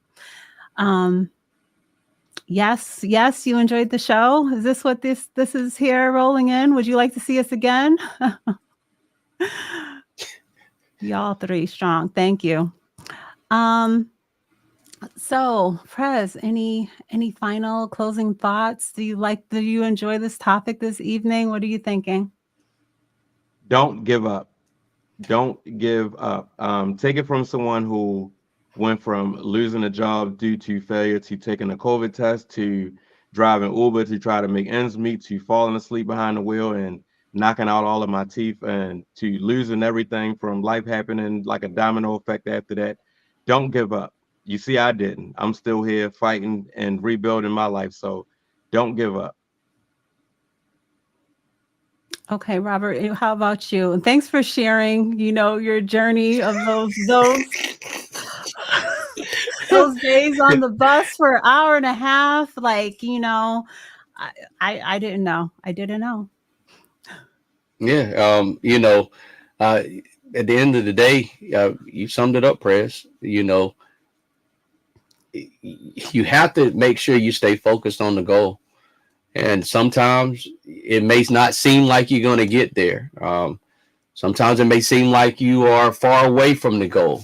Yes, yes, you enjoyed the show. Is this what this is here rolling in? Would you like to see us again? Y'all three strong. Thank you. Um, so Prez, any final closing thoughts? Do you enjoy this topic this evening? What are you thinking? Don't give up. Don't give up. Take it from someone who went from losing a job due to failure to taking a COVID test to driving Uber to try to make ends meet to falling asleep behind the wheel and knocking out all of my teeth and to losing everything from life happening like a domino effect after that. Don't give up. You see, I didn't. I'm still here fighting and rebuilding my life. So don't give up. Okay, Robert, how about you? And thanks for sharing, your journey of those those days on the bus for an hour and a half. Like, I didn't know. I didn't know. Yeah. Uh, at the end of the day, you summed it up, Press. You have to make sure you stay focused on the goal. And sometimes it may not seem like you're going to get there. Sometimes it may seem like you are far away from the goal.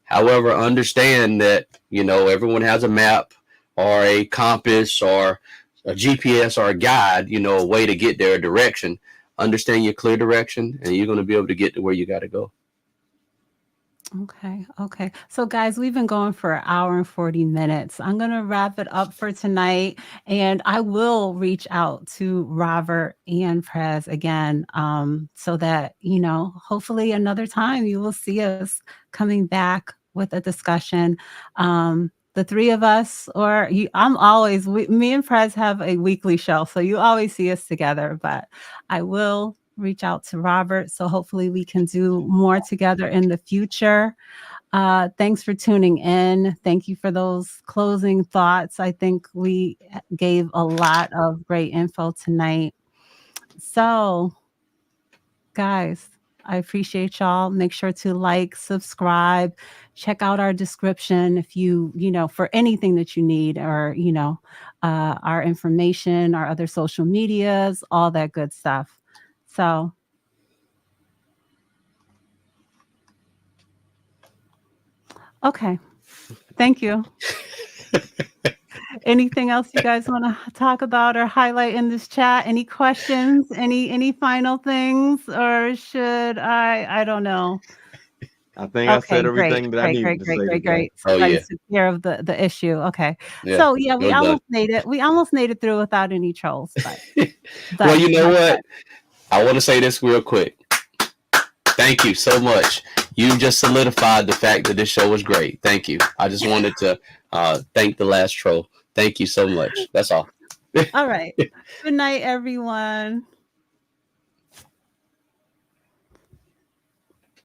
However, understand that, everyone has a map or a compass or a GPS or a guide, a way to get there, a direction. Understand your clear direction, and you're going to be able to get to where you got to go. Okay. Okay. So, guys, we've been going for an hour and 40 minutes. I'm going to wrap it up for tonight. And I will reach out to Robert and Prez again, so that, hopefully another time you will see us coming back with a discussion. The three of us, or you, me and Prez have a weekly show. So you always see us together, but I will reach out to Robert. So hopefully we can do more together in the future. Thanks for tuning in. Thank you for those closing thoughts. I think we gave a lot of great info tonight. So, guys, I appreciate y'all. Make sure to like, subscribe, check out our description if for anything that you need, or, our information, our other social medias, all that good stuff. So, okay. Thank you. Anything else you guys want to talk about or highlight in this chat? Any questions? Any final things? Or should I don't know. I think I Okay, said great. everything that I Great, needed great, to great, say great, today. great. Oh, Somebody yeah. took care of the issue. Okay. Yeah. So yeah, we Well done. almost made it. We almost made it through without any trolls, but Well, you know but what? I want to say this real quick. Thank you so much. You just solidified the fact that this show was great. Thank you. I just wanted to thank the last troll. Thank you so much. That's all. all right. Good night, everyone.